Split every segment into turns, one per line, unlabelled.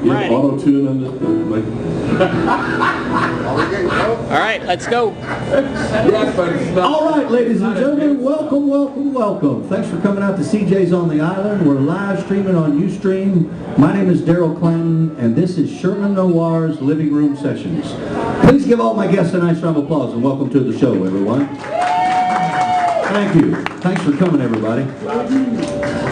I'm ready.
Auto-tune on this.
All right, let's go.
All right, ladies and gentlemen, welcome, welcome, welcome. Thanks for coming out to CJ's on the Island. We're live streaming on Ustream. My name is Darrell Clanton, and this is Sherman Noir's Living Room Sessions. Please give all my guests a nice round of applause and welcome to the show, everyone. Thank you. Thanks for coming, everybody.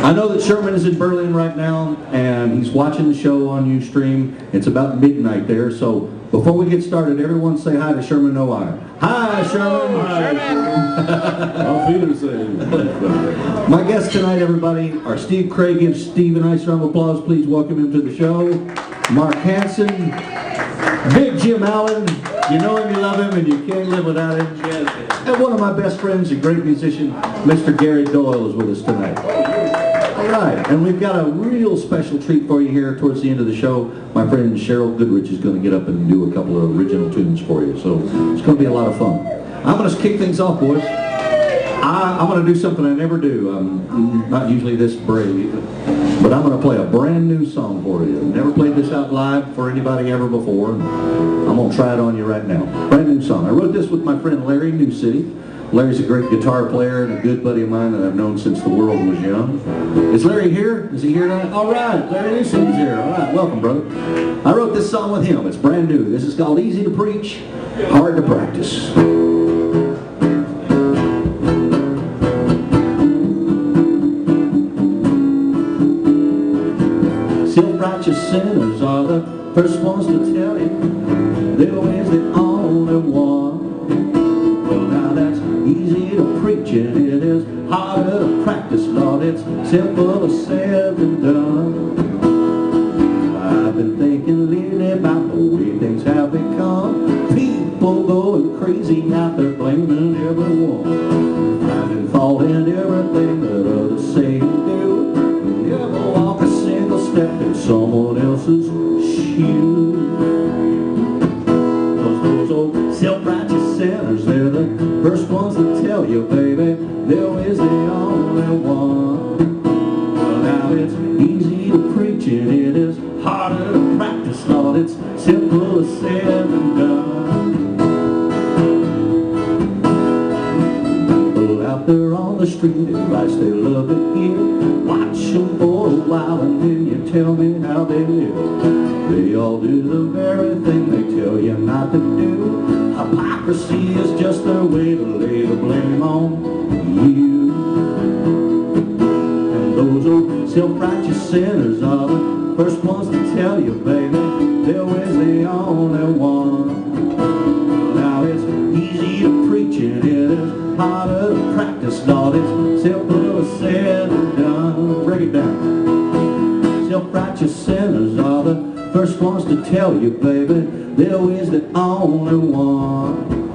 I know that Sherman is in Berlin right now, and he's watching the show on Ustream. It's about midnight there, so before we get started, everyone say hi to Sherman Noir. Hi, Sherman.
Auf Wiedersehen.
My guests tonight, everybody, are Steve Craig. Give Steve a nice round of applause. Please welcome him to the show. Mark Hansen, Big Jim Allen. You know him, you love him, and you can't live without him. And one of my best friends, a great musician, Mr. Gary Doyle, is with us tonight. All right, and we've got a real special treat for you here towards the end of the show. My friend Cheryl Goodrich is going to get up and do a couple of original tunes for you, so it's going to be a lot of fun. I'm going to kick things off, boys. I'm going to do something I never do. I'm not usually this brave, but I'm going to play a brand new song for you. Never played this out live for anybody ever before, and I'm going to try it on you right now. Brand new song. I wrote this with my friend Larry Newcity. Larry's a great guitar player and a good buddy of mine that I've known since the world was young. Is Larry here? Is he here tonight? All right, Larry Newcity's here. All right, welcome, brother. I wrote this song with him. It's brand new. This is called Easy to Preach, Hard to Practice. Self-righteous sinners are the first ones to tell you they're always the only one. Well, now that's easy to preach and it is harder to practice, Lord. It's simpler said than done. I've been thinking lately about the way things have become. People going crazy out there blaming everyone, finding fault in everything that others say and do. Never walk a single step in someone else's shoes. Those old self-righteous sinners, they're the first ones to tell you, baby, there is the only one. Well, now it's easy to preach and it is harder to practice, Lord. It's simpler said than done. People out there on the street, advice they love to hear. Watch them for a while and then you tell me how they live. They all do the very thing they tell you not to do. Hypocrisy is just their way to lay the blame on you. And those old self-righteous sinners are the first ones to tell you, baby, they're always the only one. Well, now it's easy to preach and it is harder to practice, Lord. It's simpler said than done. Break it down. Self-righteous sinners are the first ones to tell you, baby, they're always the only one.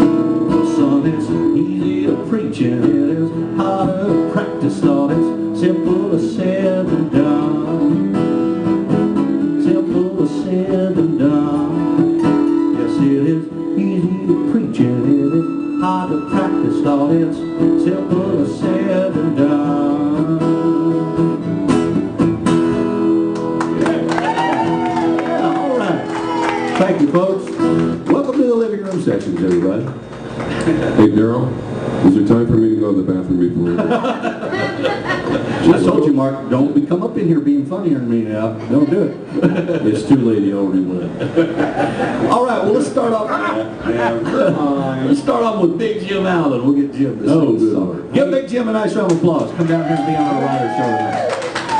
Well, son, it's easy to preach and it is harder to practice, Lord. It's simpler said than done. Simpler said than done. Yes, it is easy to preach and it is hard to practice, Lord. It's simpler said than done. Thank you, folks. Welcome to the Living Room Sessions, everybody.
Hey, Darrell, is there time for me to go to the bathroom before?
I told you, Mark, don't come up in here being funnier than me now. Don't do it.
It's too late, he already went.
All right, well, let's start off. Let's start off with Big Jim Allen. We'll get Jim to sing this song. Give Big Jim a nice round of applause. Come down here and be on our writer show tonight.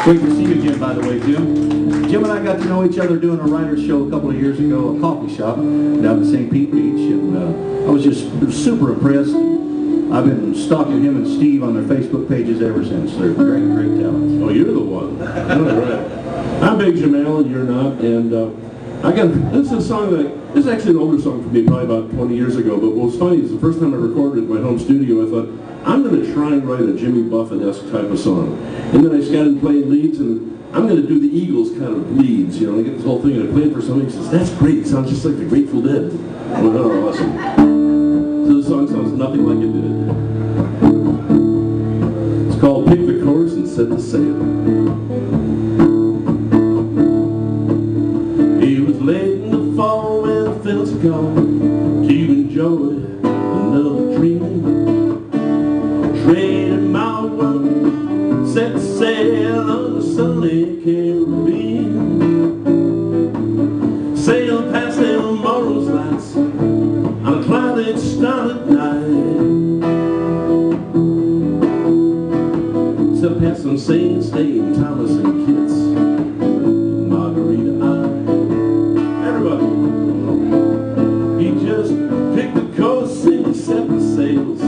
Great to see you, Jim, by the way, Jim. Jim and I got to know each other doing a writer's show a couple of years ago, a coffee shop down in St. Pete Beach, and I was just super impressed. I've been stalking him and Steve on their Facebook pages ever since. They're great, great talents.
Oh, you're the one. All right. I'm Big Jim Allen, you're not, and this is a song this is actually an older song for me, probably about 20 years ago, but what was funny is the first time I recorded it in my home studio, I thought, I'm going to try and write a Jimmy Buffett-esque type of song. And then I started playing leads, and I'm going to do the Eagles kind of leads, you know, I get this whole thing, and I played it for somebody, he says, that's great, it sounds just like the Grateful Dead. I went, oh, awesome. So the song sounds nothing like it did. It's called Pick the Course and Set the Sail. gone to enjoy another dream. Traded my world, set sail on the sunny Caribbean. Sailed past them Morals lights on a clouded, starlit night. Sailed past some saints named Thomas and Kitts and Margarita Eye. Everybody, he just picked the coast and set the sails.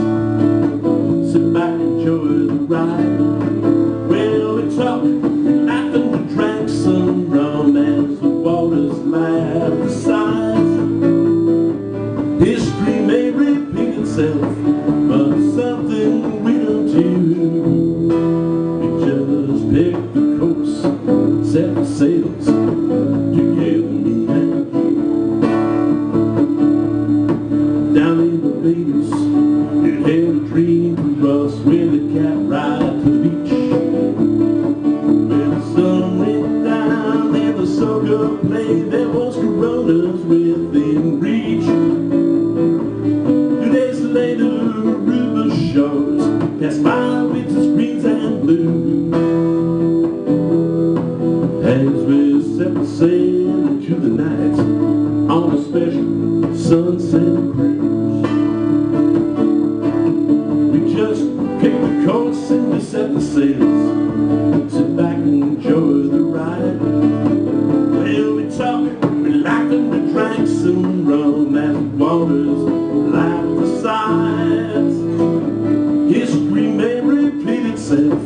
Sit back, enjoy the ride. Well, we talked, we laughed and we drank some rum as the waters lapped the sides. History may repeat itself, but something we don't do. We just picked the course, set the sails, together me and you. Down in the Vegas, it had a dream for us with a cat ride to the beach. Where the sun went down and the soca played, there was Coronas within reach. 2 days later, river shores passed by with its greens and blues. As we set sail into the night on a special sunset cruise. We just picked the course and we set the sails. Sit back and enjoy the ride. Well, we talked, we laughed and we drank some rum as the waters lapped the sides. History may repeat itself,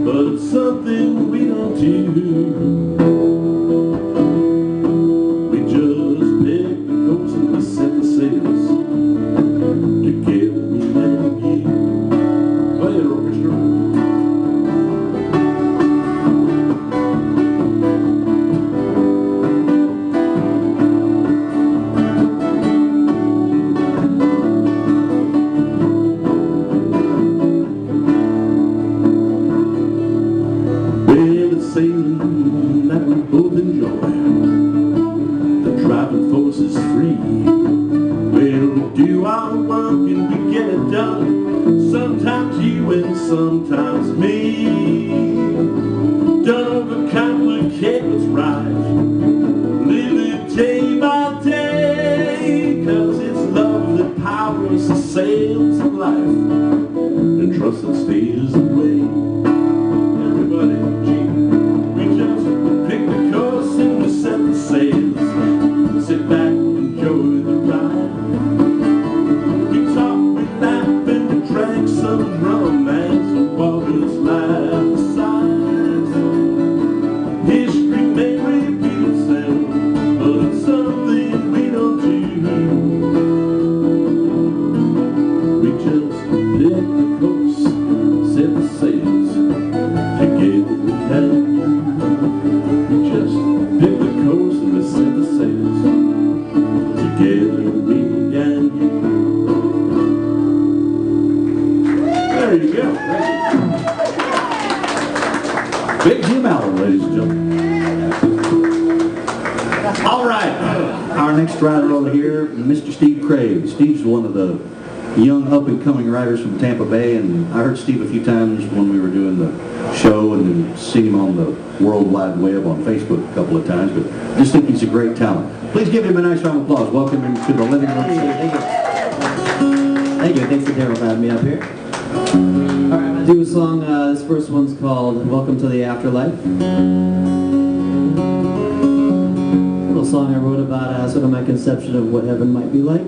but it's something we don't do. We just picked the course and we set the sails. Together me and you. Play it, orchestra. Well, it's sailing that we both enjoy. The driving force is free. We'll do our work and we get it done. Sometimes you and sometimes me. Don't overcomplicate what's right. Live it day by day. 'Cause it's love that powers the sails of life. And trust that steers the way. Everybody, gee, we just picked the course and we set the sails. Sit back, enjoy the ride. We talked, we laughed and we drank some rum as the waters lapped the sides. History may repeat itself, but it's something we don't do. We just picked the course, set the sails. Together we had you. We just picked the course and we set the sails. Together me and you. There you go.
Big Jim Allen, ladies and gentlemen. All right, our next writer over here, Mr. Steve Craig. Steve's one of the young up-and-coming writers from Tampa Bay, and I heard Steve a few times when we were doing the show, and then seen him on the World Wide Web on Facebook a couple of times, but just think he's a great talent. Please give him a nice round of applause. Welcome him to the living room.
Thank you. Thank you. Thanks to Darrell for having me up here. All right, I'm going to do a song. This first one's called Welcome to the Afterlife. A little song I wrote about sort of my conception of what heaven might be like.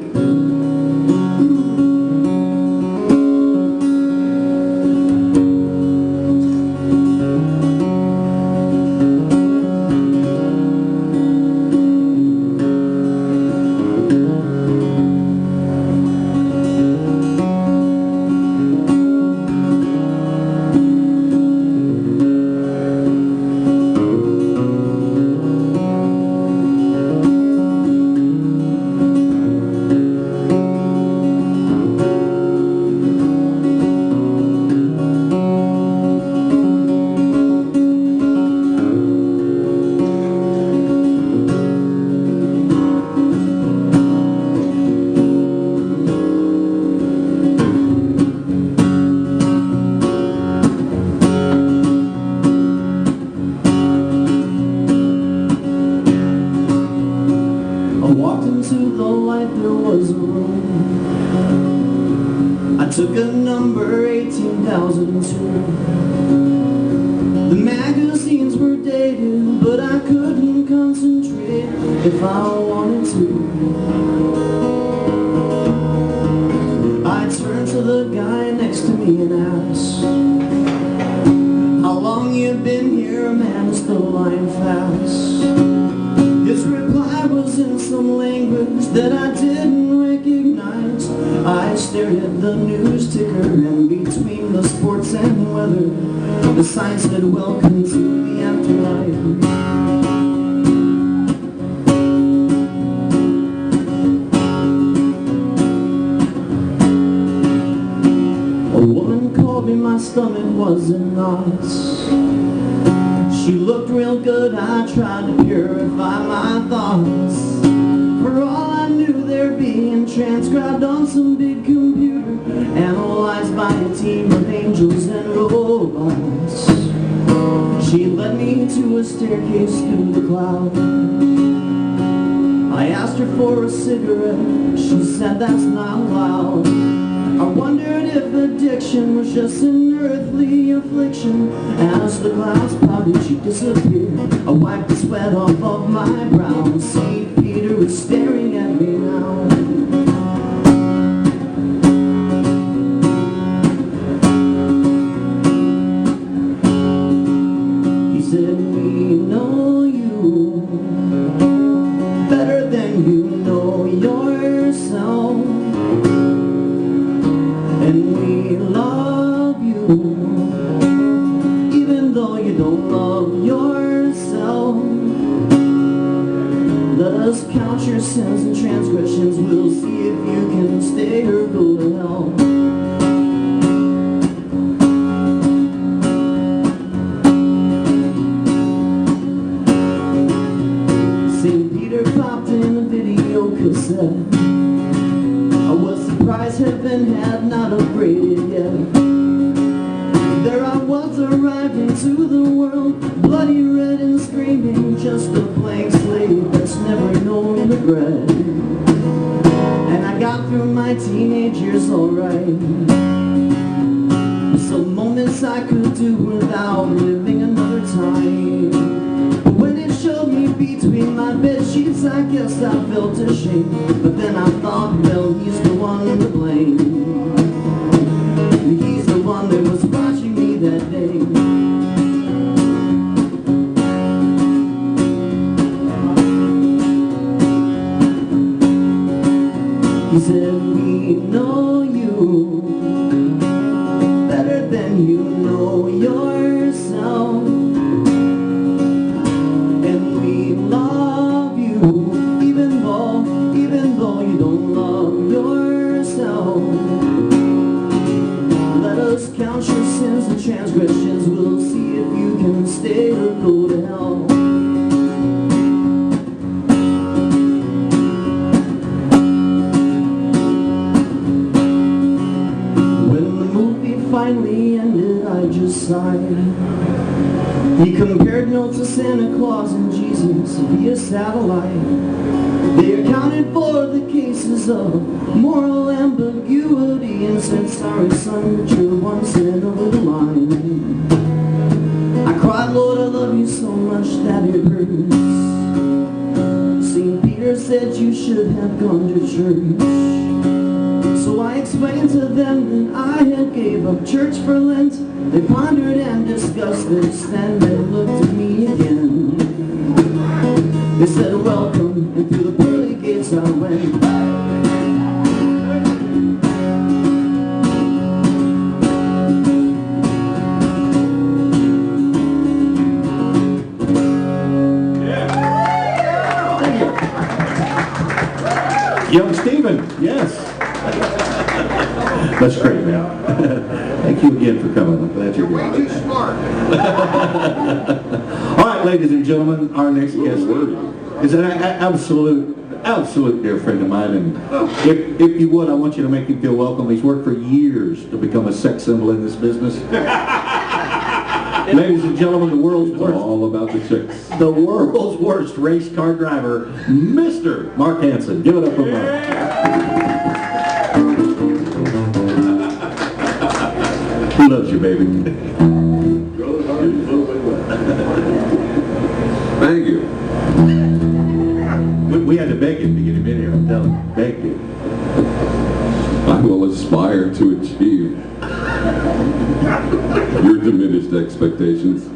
into the light there was a room. I took a number 18,002. The magazines were dated, but I couldn't concentrate if I wanted to. I turned to the guy next to me and asked, how long you been here, man, still lying fast? His reply was in some language that I didn't recognize. I stared at the news ticker, and between the sports and weather, the sign said, welcome to the afterlife. A woman called me, my stomach was in knots. She looked real good, I tried to purify my thoughts. For all I knew, they're being transcribed on some big computer, analyzed by a team of angels and robots. She led me to a staircase through the clouds. I asked her for a cigarette, she said that's not allowed. I wondered if addiction was just an earthly affliction. As the clouds parted, she disappeared. I wiped the sweat off of my brow. St. Peter was staring at me now. He said, we know you better than you know yourself. And we love you, even though you don't love yourself. Let us count your sins and transgressions. We'll see if you can stay or go to hell. St. Peter popped in a video cassette. I was surprised heaven had not upgraded yet. There I was arriving to the world, bloody red and screaming, just a blank slate that's never known regret. And I got through my teenage years alright. Some moments I could do without living another time. When it showed me between my bed sheets, I guess I felt ashamed. But then I thought, well, he's the one to blame. He's the one that was watching me that day. He said, we know you better than you know yourself. And we love you, even though you don't love yourself. Let us count your sins and transgressions. We'll see if you can stay or go to hell. When the movie finally ended, I just sighed. He compared notes of Santa Claus and Jesus via satellite. They accounted for the cases of moral ambiguity and said, sorry son, but you're one sin over the line. I cried, Lord, I love you so much that it hurts. St. Peter said you should have gone to church. So I explained to them that I had gave up church for Lent. They pondered and discussed this, then they looked at me again. They said, welcome, and through the pearly gates I went.
Young Stephen, yes. That's great, man. Thank you again for coming. I'm glad you're here.
Too smart.
All right, ladies and gentlemen, our next guest is an absolute dear friend of mine, and if you would, I want you to make him feel welcome. He's worked for years to become a sex symbol in this business. Ladies and gentlemen, the world's
It's
worst,
all about the chicks.
the world's worst race car driver, Mr. Mark Hansen. Give it up for Mark. He loves you, baby.
Thank you.
We had to beg him to get him in here. I'm telling you, begged him.
I will aspire to achieve your diminished expectations.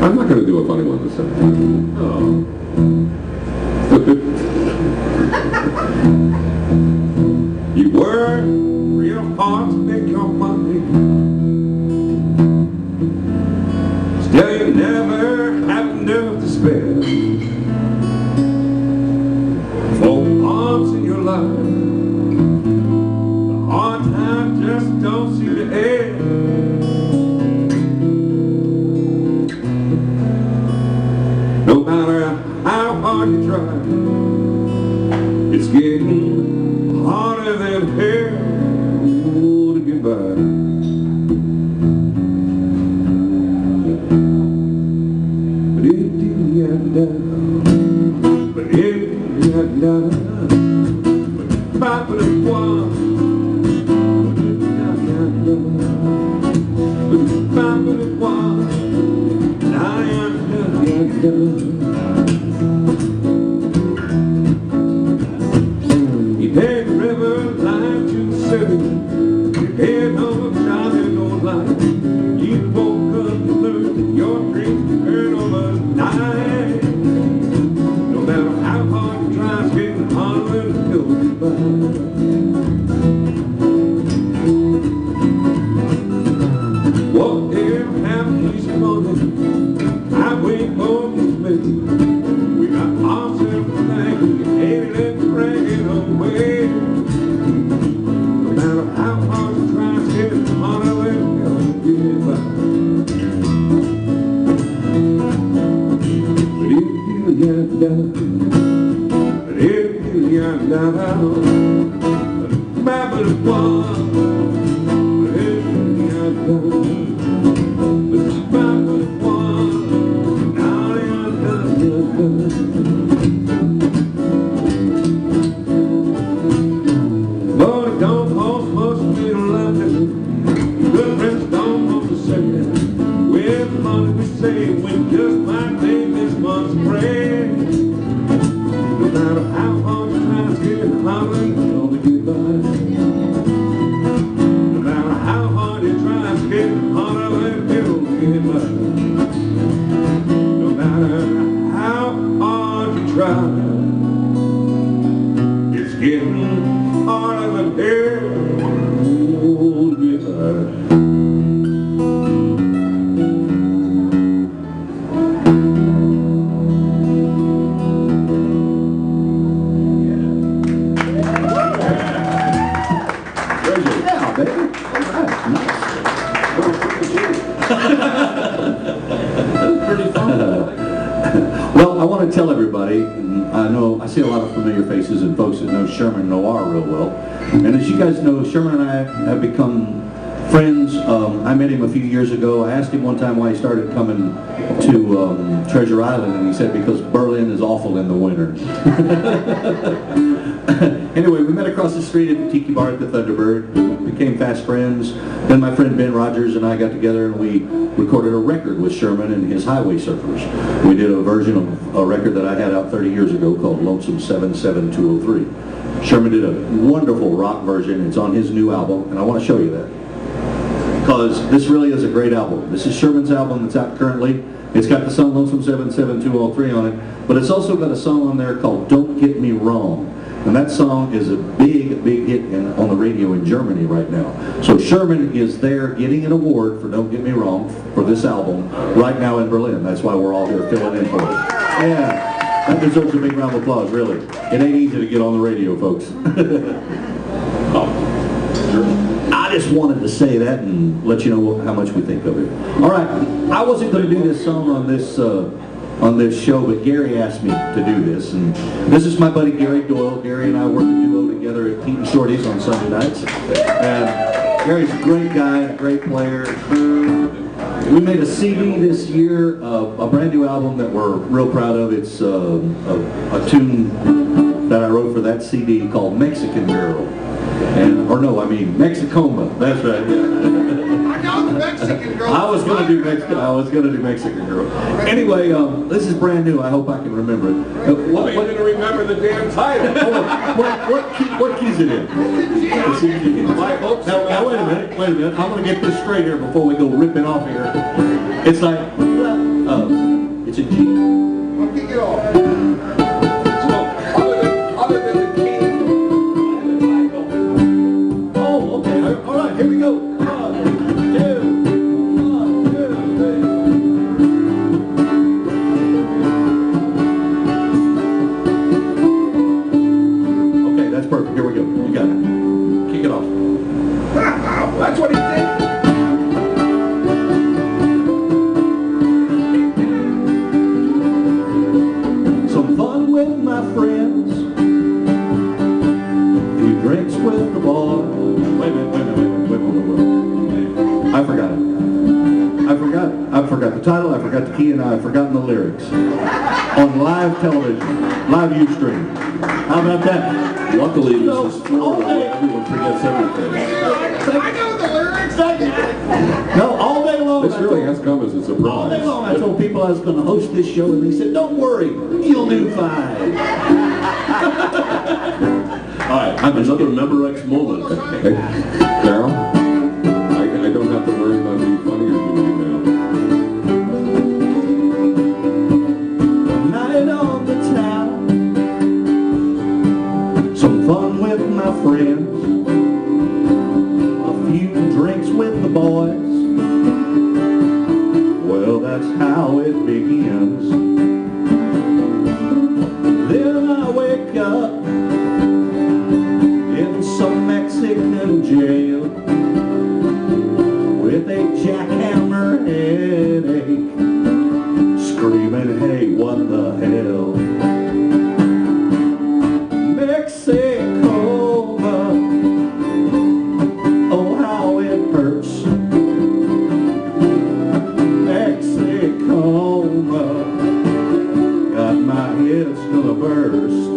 I'm not going to do a funny one this time. You work real hard to make your money. Still you never have enough to spare. For once in your life, the hard times just don't seem to end. No matter how hard you try, it's getting harder than hell to get by. But if you get down, but if you get down, but fight for the one, but if you get down, but fight for the one, and I am get down. You take the river line to the city, you head over shining on light. You woke up and learned that your dreams turn overnight. No matter how hard you try, it's getting harder to go goodbye. Whatever happens each morning, I wake up with me. We got ourselves a thing, we headed and dragging away. No matter how hard you try, it's getting harder than hell to get by. But if you get down, but if you get down, Babylon one. But if you get down, but Babylon one. Lord, it don't cost much to be alive. Good friends don't want to say it. With the money we save, we just might make this month's bread. No matter how hard you try, it's getting harder to get by. No matter how hard you try, it's getting harder than hell to get by. No matter how hard you try, it's getting harder than hell to get by.
Yeah, baby. All right, nice.
Pretty fun.
Well, I want to tell everybody, I know I see a lot of familiar faces and folks that know Sherman Noir real well. And as you guys know, Sherman and I have become friends. I met him a few years ago. I asked him one time why he started coming to Treasure Island, and he said because Berlin is awful in the winter. Anyway, we met across the street at the Tiki Bar at the Thunderbird, became fast friends. Then my friend Ben Rogers and I got together and we recorded a record with Sherman and his Highway Surfers. We did a version of a record that I had out 30 years ago called Lonesome 77203. Sherman did a wonderful rock version. It's on his new album, and I want to show you that, because this really is a great album. This is Sherman's album that's out currently. It's got the song Lonesome 77203 on it, but it's also got a song on there called Don't Get Me Wrong. And that song is a big hit on the radio in Germany right now. So Sherman is there getting an award for Don't Get Me Wrong for this album right now in Berlin. That's why we're all here filling in for it. Yeah, that deserves a big round of applause, really. It ain't easy to get on the radio, folks. I just wanted to say that and let you know how much we think of it. All right, I wasn't going to do this song on this show, but Gary asked me to do this. And this is my buddy Gary Doyle. Gary and I worked a duo together together at Keaton Shorty's on Sunday nights. And Gary's a great guy, a great player. We made a CD this year, a brand new album that we're real proud of. It's a tune that I wrote for that CD called Mexican Girl. Mexicoma. That's right. Yeah.
I know the Mexican girl.
I was gonna do Mexican Girl. Anyway, this is brand new. I hope I can remember it.
What are you going to remember the damn title?
What key's it in? It's in G. Now, wait a minute. I'm gonna get this straight here before we go ripping off here. It's like, it's a G.
I'll kick it off. So, other than the key,
Oh, okay. All right, here we go. 1, 2, 3. Okay, that's perfect. Here we go. You got it. Kick it off.
that's what he did.
Some fun with my friends. A few drinks with the boys. Wait a minute. I forgot it. I forgot the title, I forgot the key, and I've forgotten the lyrics. On live television, live Ustream. How about that?
Luckily, this is Florida, where everyone forgets everything.
I know the lyrics.
No, all day long.
This really has come as a surprise.
All day long I told people I was going to host this show, and they said, don't worry, you'll do fine. All right,
I'm another Member X moment. Hey, Darrell, I don't have to worry about being funny or doing now.
Night on the town, some fun with my friends, a few drinks with the boys. Well, that's how it begins. Then I wake up in some Mexican jail with a jackhammer headache, screaming, hey, what the hell? Mexico, oh, how it hurts. Mexico, got my head's gonna burst.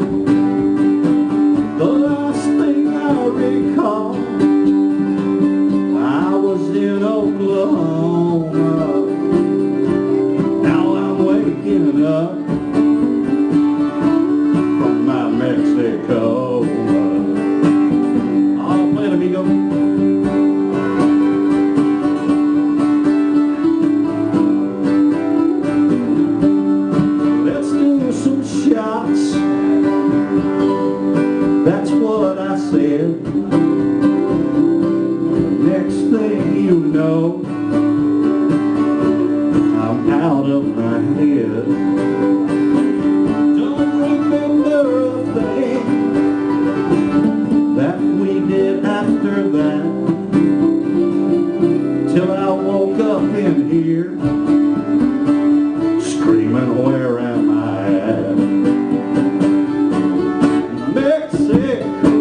The last thing I recall, I was in Oklahoma. Now I'm waking up from my Mexico. Oh, play it, amigo. Let's do some shots. That's what I said. Next thing you know, I'm out of my head. Don't remember a thing that we did after that, till I woke up in here, screaming, where am I at? Mexico,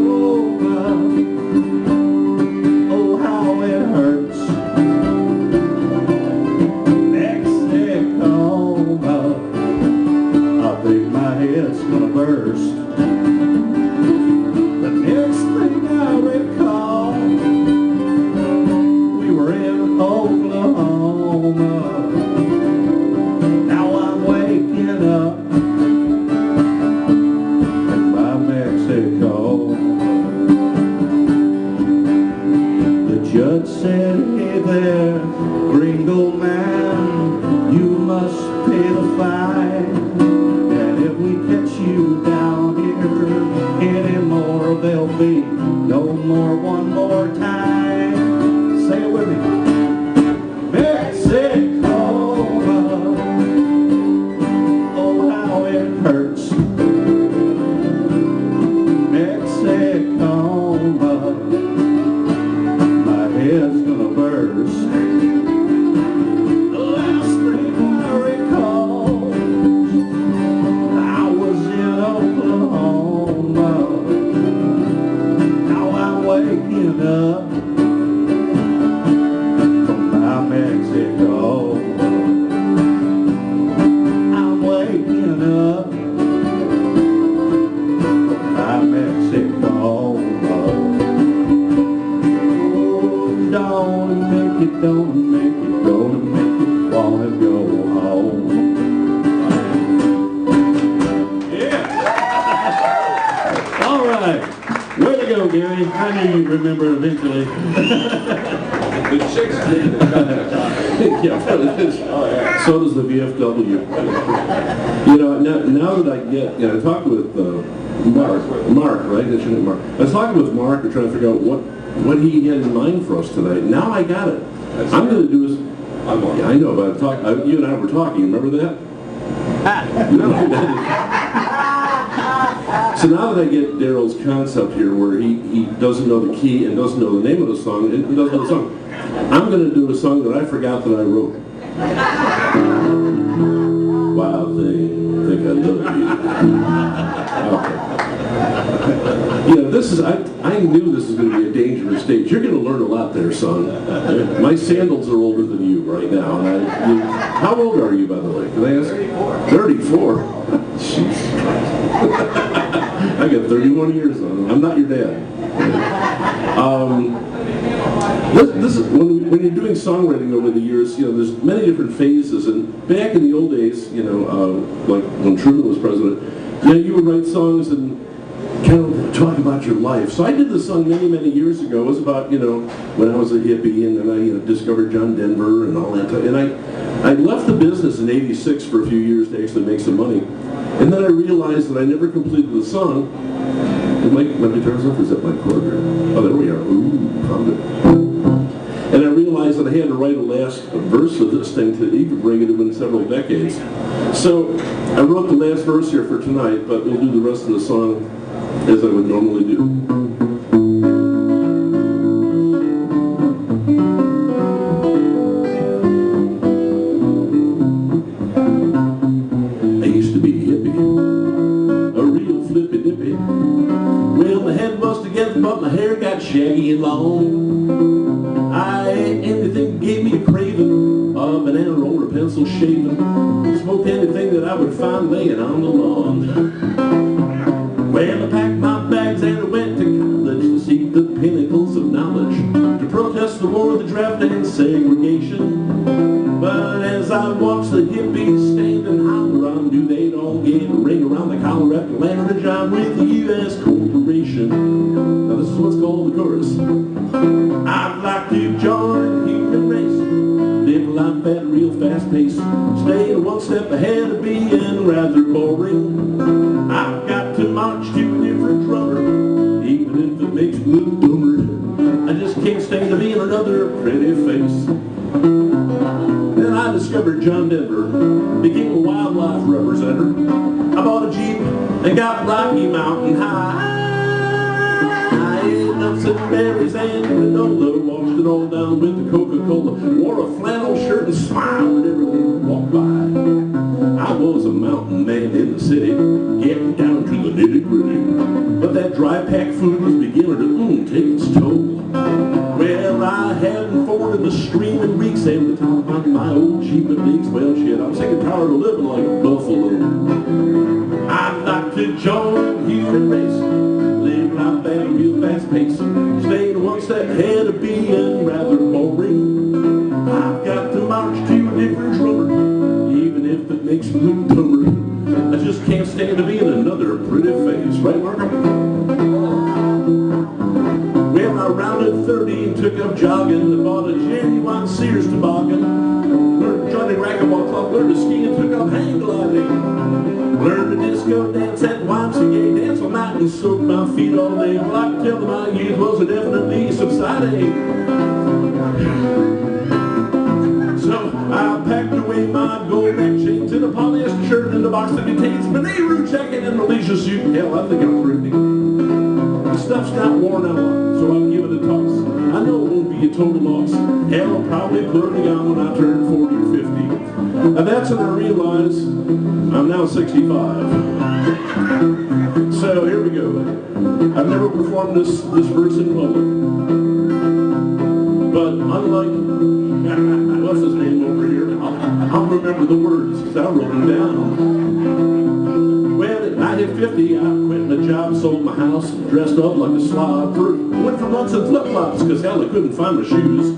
oh, how it hurts. Mexico, I think my head's gonna burst. The next thing I recall, we were in Oklahoma. Now I'm waking up by Mexico. The judge said, hey there, gringo man, you must pay the fine. And if we catch you down here anymore, there'll be no more one more time. Say it with me.
gonna make it wanna go home.
Yeah. All right. Way to go, Gary. I knew you'd remember eventually.
The 16.
Yeah, so does the VFW. You know, now that I get, I talked with Mark, right? That's your name, Mark. I was talking with Mark and trying to figure out what he had in mind for us tonight. Now I got it. I'm going to do is, yeah, I know, but you and I were talking. Remember that? No. So now that I get Darrell's concept here, where he doesn't know the key and doesn't know the name of the song and doesn't know the song, I'm going to do a song that I forgot that I wrote. Wild thing, think I love you. Okay. You know, I knew this was going to be a dangerous stage. You're going to learn a lot there, son. My sandals are older than you right now. And how old are you, by the way? Can I ask? 34. Jeez. I got 31 years on them. I'm not your dad. This is when you're doing songwriting over the years. There's many different phases. And back in the old days, like when Truman was president, you would write songs and kind of talk about your life. So I did this song many, many years ago. It was about, when I was a hippie and then I discovered John Denver and all that. And I left the business in '86 for a few years to actually make some money. And then I realized that I never completed the song. Is my guitar's up? Is that my chord here? Oh, there we are. Ooh, found it. And I realized that I had to write a last verse of this thing to even bring it in several decades. So I wrote the last verse here for tonight, but we'll do the rest of the song as I would normally do. I used to be a hippie, a real flippy dippy. Well, my head was together, but my hair got shaggy and long. I ate anything that gave me a craving, a banana roll or pencil shaving. Smoked anything that I would find laying on the lawn. Well, I packed my bags and I went to college to seek the pinnacles of knowledge, to protest the war, the draft, and segregation. But as I watched the hippies stand and holler, I knew they'd all get a ring around the collar after landing a job with the U.S. corporation. Now this is what's called the chorus. I'd like to join the human race, live life at a real fast pace, stay one step ahead of being rather boring. I've got to march to a different drummer, even if it makes me look dumber. I just can't stand to being another pretty face. Then I discovered John Denver, became a wildlife representative. I bought a Jeep and got Rocky Mountain High. I ate nuts and berries and granola, washed it all down with the Coca-Cola, wore a flannel shirt and smiled at everyone who walked by. I was a mountain man in the city, getting down to the nitty-gritty. But that dry pack food was beginning to take its toll. Well, I hadn't forded the stream in weeks, and the top of my old Jeep at leaks. Well, shit, I'm sick and tired of living like a buffalo. I'd like to join the human race, live life at a real fast pace, stay one step ahead of being rather boring. I've got to march to a different drummer, even if it makes me look dumber. I just can't stand to be in another pretty face. Right, Mark? Well, I rounded 30 and took up jogging. I bought a genuine Sears toboggan. Learned to join a racquetball club, learned to ski and took up hang gliding. Learned to disco dance at YMCA, dance all night and soak my feet all day. Well, I can tell that my youth was definitely subsiding. So I packed away my gold neck chains in a polyester shirt and a box that contains my Nehru jacket and a leisure suit. Hell, I think I'm thrifty. The stuff's not worn out, so I'll give it a toss. I know it won't be a total loss. Hell, I'll probably put it on when I turn 40 or 50. Now that's when I realize I'm now 65. So here we go. I've never performed this verse in public. But unlike, what's his name over here? I'll remember the words because I wrote them down. Well, at 50, I quit my job, sold my house, dressed up like a slob. Went for months in flip-flops because hell, I couldn't find my shoes.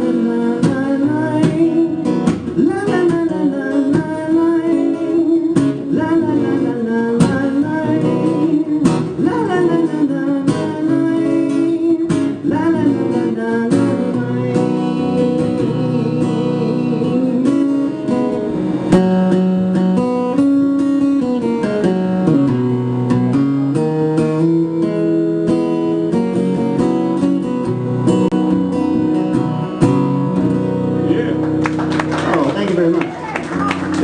you very much.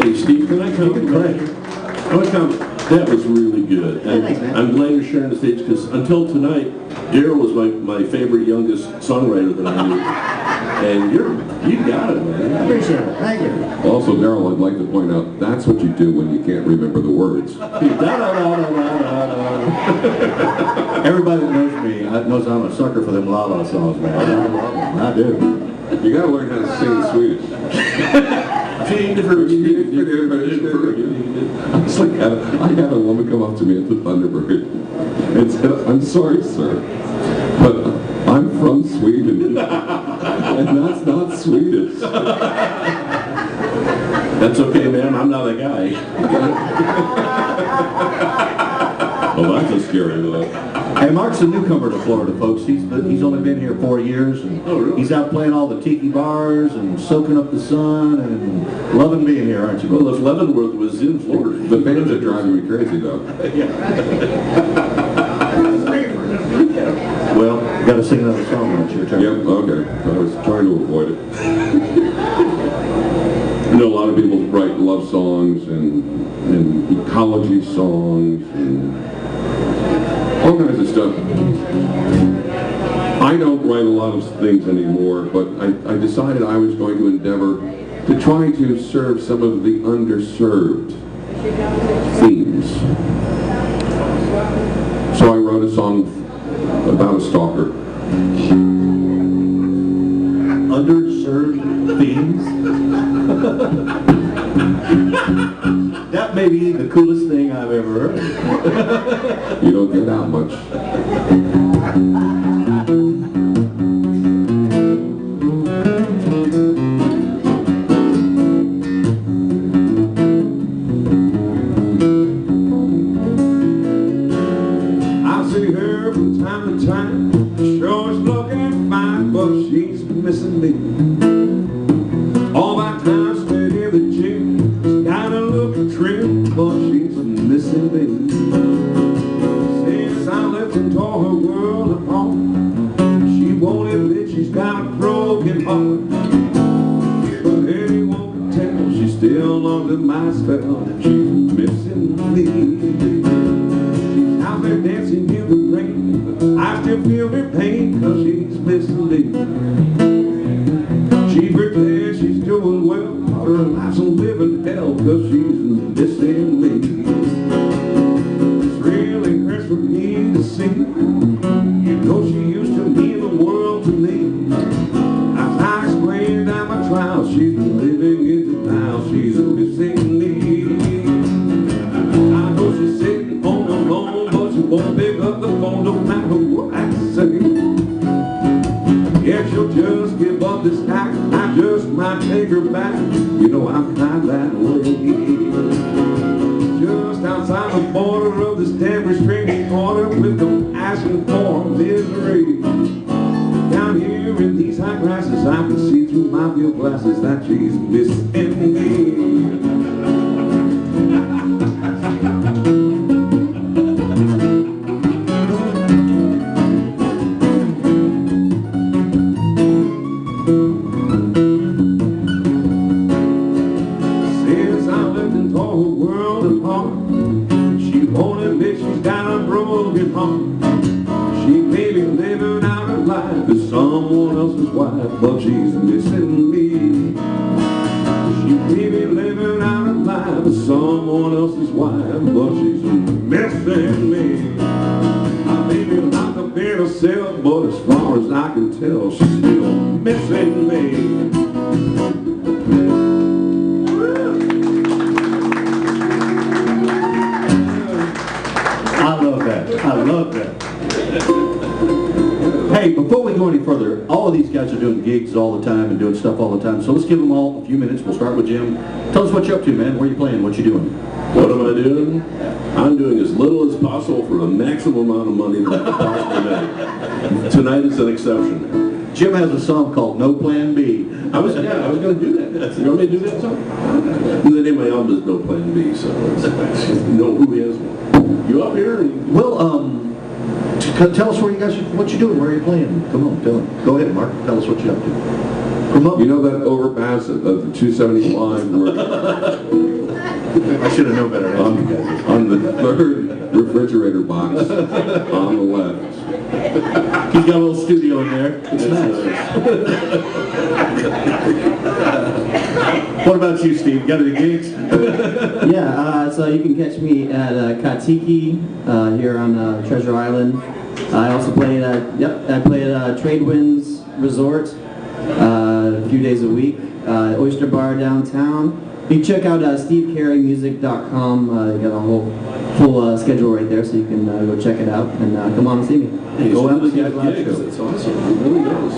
Hey, Steve, can I comment?
Great.
I want to comment. That was really good. And
thanks, man.
I'm glad you're sharing the stage because until tonight, Darrell was my favorite youngest songwriter that I knew. And you got it, man.
I appreciate it. Thank you.
Also, Darrell, I'd like to point out, that's what you do when you can't remember the words.
Everybody that knows me knows I'm a sucker for them La La songs, man. I love them. I do.
You gotta learn how to sing in Swedish. It's like, I had a woman come up to me at the Thunderbird and said, "I'm sorry, sir, but I'm from Sweden, and that's not Swedish."
That's okay, man. I'm not a guy.
Well, that's a scary look.
Hey, Mark's a newcomer to Florida, folks. He's only been here 4 years, and he's out playing all the tiki bars and soaking up the sun and loving being here, aren't you?
Well, if Leavenworth was in Florida,
The bands are driving me crazy, though.
Well, you got to sing another song when it's your turn.
Yep, okay. I was trying to avoid it. I know a lot of people write love songs and ecology songs and all kinds of stuff. I don't write a lot of things anymore, but I decided I was going to endeavor to try to serve some of the underserved themes. So I wrote a song about a stalker.
Underserved themes. That may be the coolest thing I've ever heard.
You don't get out much.
I see her from time to time. Sure is looking fine, but she's missing me. All my time spent in the gym, she's got a look trim, but she's missing me. Since I left and tore her world apart, she won't admit she's got a broken heart. But anyone can tell she's still under my spell, and she's missing me. Out there dancing in the rain, I still feel her pain, cause she's missing me. She pretends she's doing well, but her life's a living hell, cause she's missing me. It's really hurts for me to see. You know she used to mean the world to me. As I explained out my trials, she's living in denial, she's missing me. I know she's sitting on the phone, but she won't pick up the phone no matter what I say. Yeah, she'll just give up this act, I just might take her back. You know I'm kind that way. Just outside the border of this damn restraining order with compassion for misery. Down here in these high grasses, I can see through my field glasses that she's missing me. But she's missing me. She may be living out her life as someone else's wife, but she's missing me. I may be locked up in a cell, but as far as I can tell, she's still missing me.
I love that. I love that. Hey, before we go any further, all of these guys are doing gigs all the time and doing stuff all the time, so let's give them all a few minutes. We'll start with Jim. Tell us what you're up to, man. Where are you playing? What you doing?
What am I doing? I'm doing as little as possible for the maximum amount of money that I can possibly make. Tonight is an exception.
Jim has a song called No Plan B.
I was going to do that. You want me to do that song? The name of my album is No Plan B, so you know who he is. You up here?
Well, tell us where you guys, what you're doing, where are you playing? Come on, tell them. Go ahead, Mark. Tell us what you're up to.
Promote.
You know that overpass at the 275 where
I should have known better than you guys.
on the third refrigerator box on the left.
He's got a little studio in there. It's nice. What about you, Steve? Got any gigs?
Yeah, so you can catch me at Katiki here on Treasure Island. I also play at Tradewinds Resort a few days a week. Oyster Bar downtown. You can check out stevecareymusic.com. You got a whole full schedule right there, so you can go check it out and come on and see me.
Hey,
Go out and see
got
the live
gigs.
show.
It's awesome. It really does.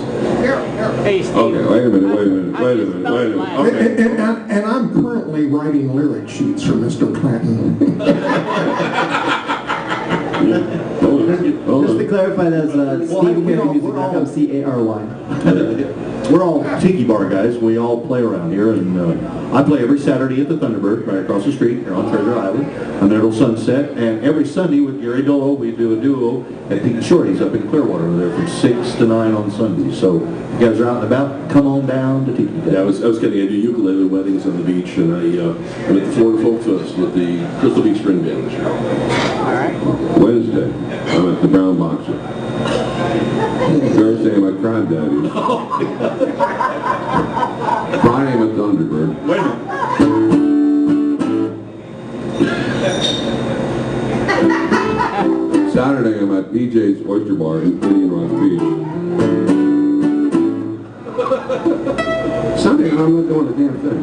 Hey, Steve.
Okay, wait a minute. Okay.
And I'm currently writing lyric sheets for Mr. Clanton.
Just to clarify, that's stevecareymusic.com, C-A-R-Y.
We're all tiki bar guys. We all play around here, and I play every Saturday at the Thunderbird, right across the street here on Treasure Island, on there till sunset. And every Sunday with Gary Dole, we do a duo at Pete and Shorty's up in Clearwater. We're there from 6 to 9 on Sundays. So if you guys are out and about, come on down to Tiki Day.
Yeah, I was kidding. I do ukulele weddings on the beach, and I'm at the Florida Folk Fest with the Crystal Beach String Band this year.
All right.
Wednesday, I'm at the Brown Boxer. Thursday, I'm at Cranberry. Friday, I'm at Thunderbird.
Wait a minute.
Saturday, I'm at PJ's Oyster Bar in Indian Rock Beach. Sunday, I'm not doing a damn thing.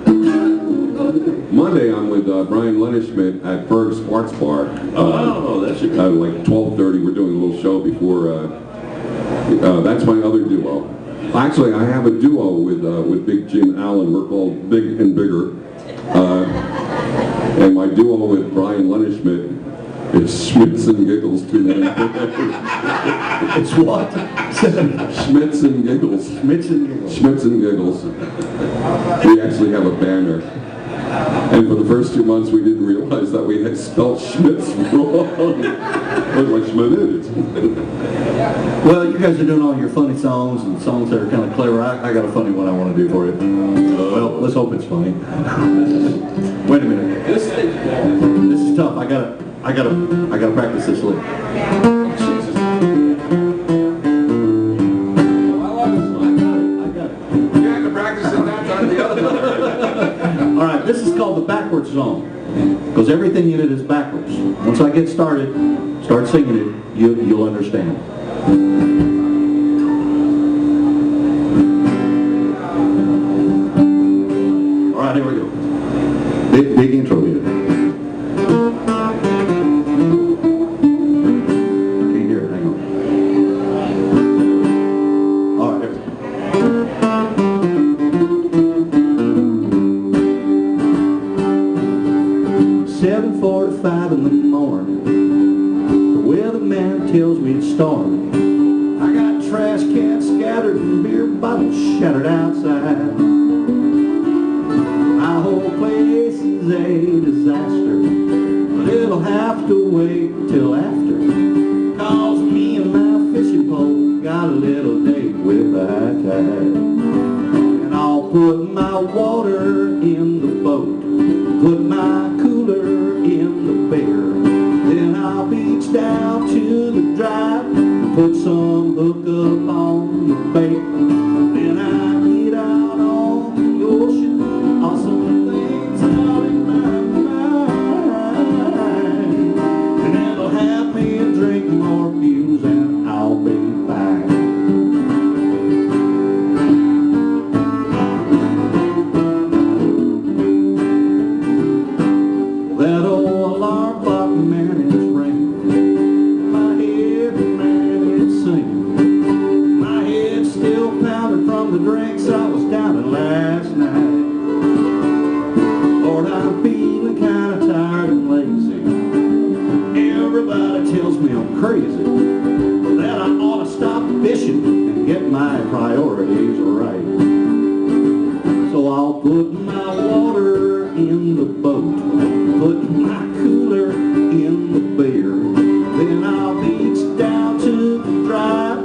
Monday, I'm with Brian Lennerschmidt at Berg Sports Bar.
Oh, that's your
Like 12:30, we're doing a little show before. That's my other duo. Actually, I have a duo with Big Jim Allen. We're called Big and Bigger. And my duo with Brian Lennerschmidt is Schmitz and Giggles. Too many.
It's what?
Schmitz and Giggles.
Schmitz and Giggles.
Schmitz and Giggles. We actually have a banner. And for the first 2 months, we didn't realize that we had spelled Schmitz wrong. I was like, Schmitz.
Well, you guys are doing all your funny songs and songs that are kind of clever. I got a funny one I want to do for you. Well, let's hope it's funny. Wait a minute. This is tough. I gotta practice this lick. All right, this is called the backwards song, because everything in it is backwards. Once I get started, start singing it, you'll understand. All right, here we go. Big intro here. Can't hear it, hang on. All right, here we go. 7:45 in the morning, the weatherman tells me it's storming. I got trash cans scattered and beer bottles shattered outside. My whole place is a disaster, but it'll have to wait till after, 'cause me and my fishing pole got a little date with the high tide. And I'll put my water in the boat, put my cooler in the beer, then I'll beach down to the drive, put some hook up on the bait, then I get out on the ocean, awesome things out in my mind, and it'll have me drink more views and I'll be fine. That old alarm clock, man, it's ringing. My head, man, it's singing. My head's still pounding from the drinks I was downing last night. Lord, I'm feeling kind of tired and lazy. Everybody tells me I'm crazy, that I ought to stop fishing and get my priorities right. So I'll put my water in the boat, put my cooler in the beer, then I'll beach down to the drive,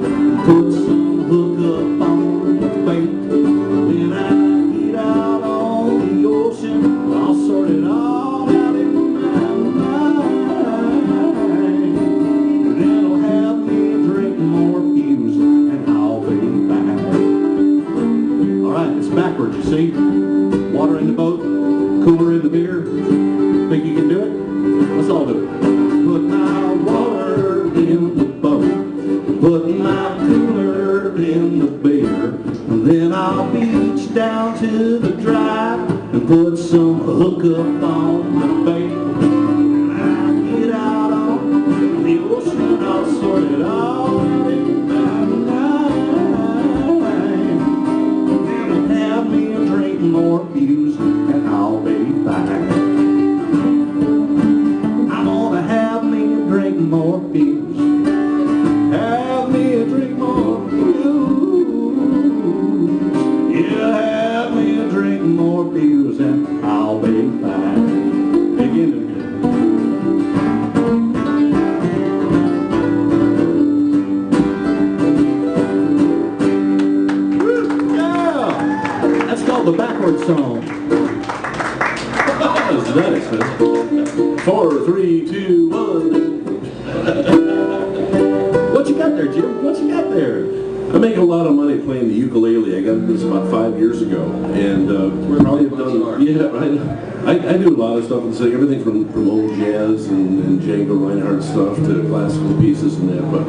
put some hook up on the bait, then Steve? Water in the boat, cooler in the beer. Think you can do it? Let's all do it. Put my water in the boat, put my cooler in the beer, and then I'll beach down to the drive and put some hook up on the bait. When I get out on the ocean, I'll sort it all in that night. Then I'll have me a drink more booze and I'll be back. I'm gonna have me a drink more booze. Have me a drink more booze. Yeah, have me a drink more booze and I'll be back. Begin again. Yeah! That's called the backwards song.
That was nice, man. 4, 3, 2, 1.
What you got there, Jim? What you got there?
I make a lot of money playing the ukulele. I got this about 5 years ago, and we're probably have done. Yeah, I do a lot of stuff and sing everything from old jazz and Django Reinhardt stuff to classical pieces and that. But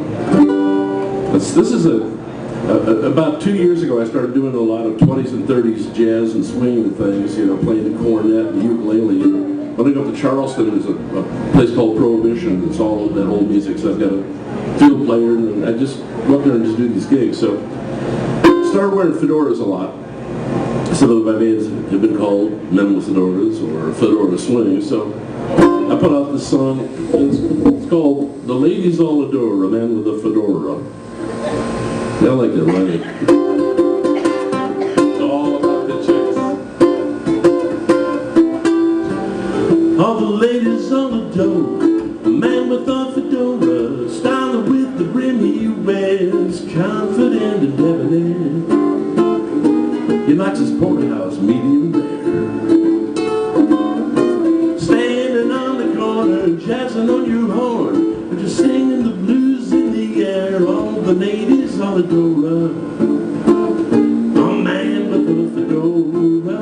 this is about 2 years ago. I started doing a lot of 20s and 30s jazz and swing and things. You know, playing the cornet and the ukulele. And when I go up to Charleston, there's a place called Prohibition. It's all that old music. So I've got a field player, and I just go up there and just do these gigs. So started wearing fedoras a lot. Some of my bands have been called Men with Fedoras or Fedora Swing. So I put out this song. It's called The Ladies All Adore a Man with a Fedora. I like that line. It's all about the chicks. All the ladies on the door, a man with a fedora, styling with the brim he wears, confident and debonair. He likes his porterhouse medium rare. Standing on the corner, jazzing on your horn, or just singing the blues in the air. All the ladies on the door, a man with a fedora.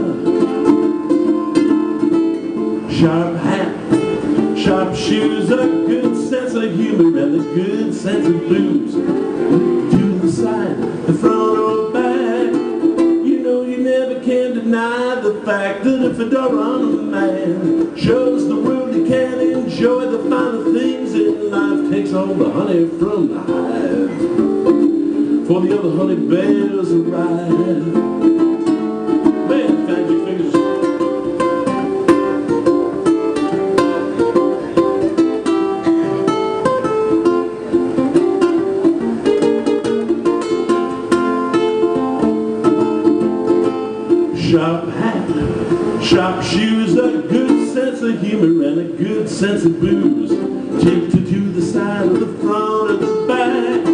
Sharp hat, sharp shoes, a good sense of humor, and a good sense of blues. To the side, the front or back, you know you never can deny the fact that a fedora on a man shows the world he can enjoy the finer things in life. Takes all the honey from the hive, for the other honey bears arrive. Man, thank you, fingers. Sharp hat, sharp shoes, a good sense of humor, and a good sense of booze. Take you to the side of the front of the back.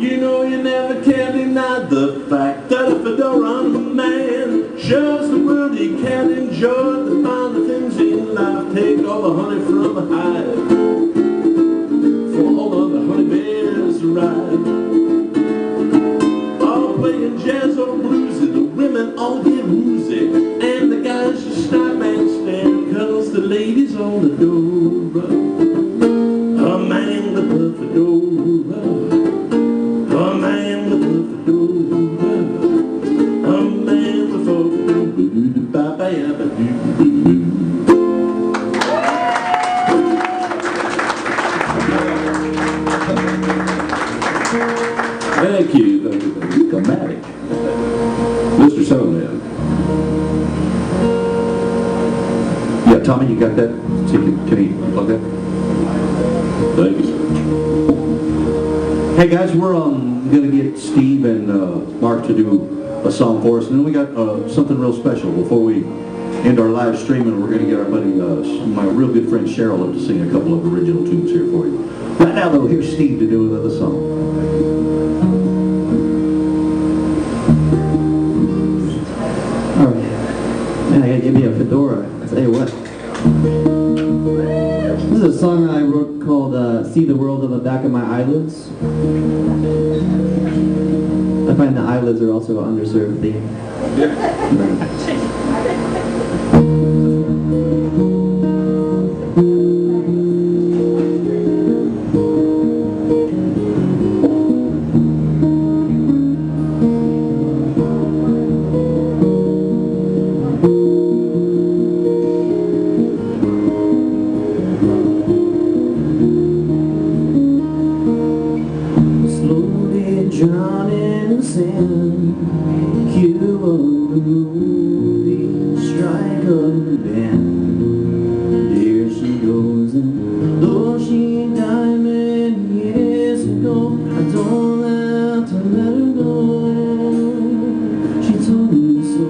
You know you never can deny the fact that a fedora on a man shows the world he can enjoy the finer things in life. Take all the honey from the hive, for all of the honey bears arrive. All playing jazz or bluesy, the women all get woozy, and the guys just stop and stare, cause the ladies on the door. A man with a fedora, a man with a fedora, a man with a fedora. Thank you.
Dramatic.
Mr. Soundman.
Yeah, Tommy, you got that? See, can he plug that?
Thank you, sir.
Hey guys, we're gonna get Steve and Mark to do a song for us, and then we got something real special before we end our live streaming. We're gonna get our buddy, my real good friend Cheryl, up to sing a couple of original tunes here for you. Right now, though, here's Steve to do another song.
All right. Man, I gotta give you a fedora. I tell you what. This is a song I wrote called "See the World on the Back of My Eyelids." I find the eyelids are also an underserved theme.
Slowly drowning in sand, cue of the movie, strike of the band. There she goes, and though she died many years ago, I don't have to let her go. She told me so.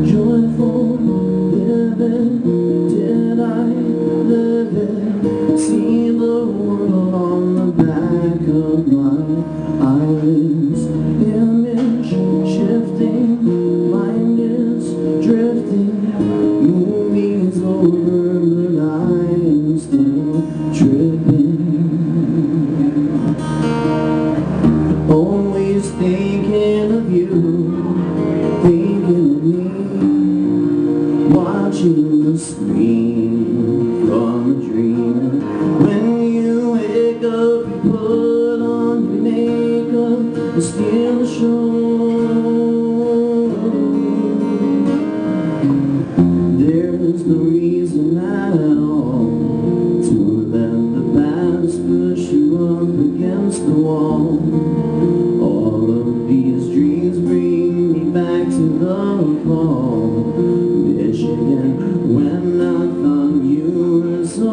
Joyful living, did I live it? See the world on the back of my eyelids. Image shifting, mind is drifting. Movies over, but I am still tripping. Always thinking of you, thinking of me. Watching the screen from a dream. When you wake up, you put on your makeup and steal the show. There's no reason at all to let the past push you up against the wall. All of these dreams bring me back to the fall. Michigan, when I thought you were so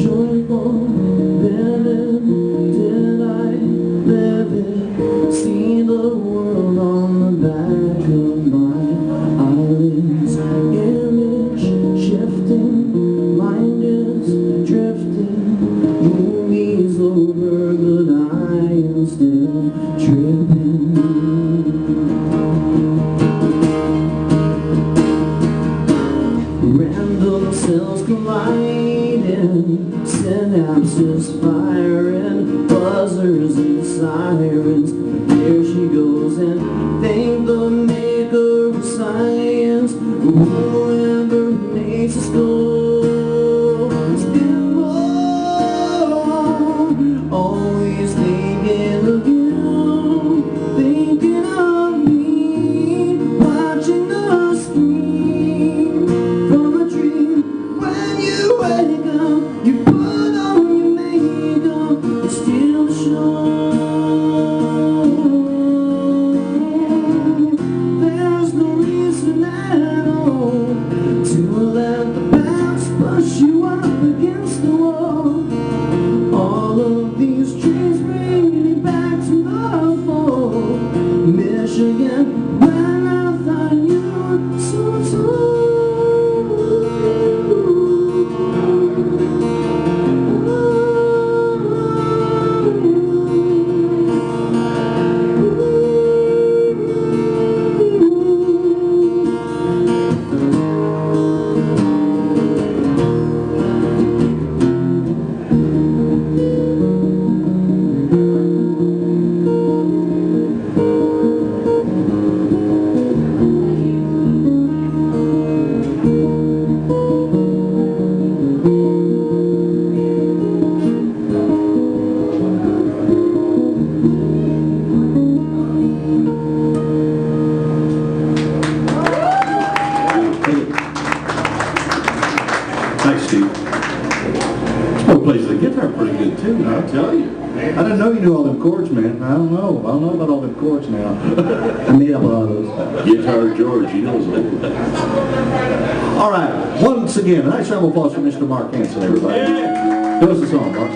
joyful living, did I live it? See the world on the back of my eyelids. Image shifting, mind is drifting. Movies over, but I am still tripping. Random cells colliding, synapses firing, buzzers and sirens. There she goes, and thank the maker of science, whoever makes us go. It's been wrong, always thinking of you, thinking of me, watching the screen from a dream. When you wake up, you put on your makeup and steal the show. There's no reason at all to let the past push you up against the wall. All of these dreams bring me back to the fall. Michigan, when I thought you were so
Thanks, Steve. Still plays the guitar pretty good too, I'll tell you. I didn't know you knew all them chords, man. I don't know about all them chords now.
I made up a lot of those.
Guitar George, he knows all.
All right, once again, a nice round of applause for Mr. Mark Hansen, everybody. Give us a song, Mark.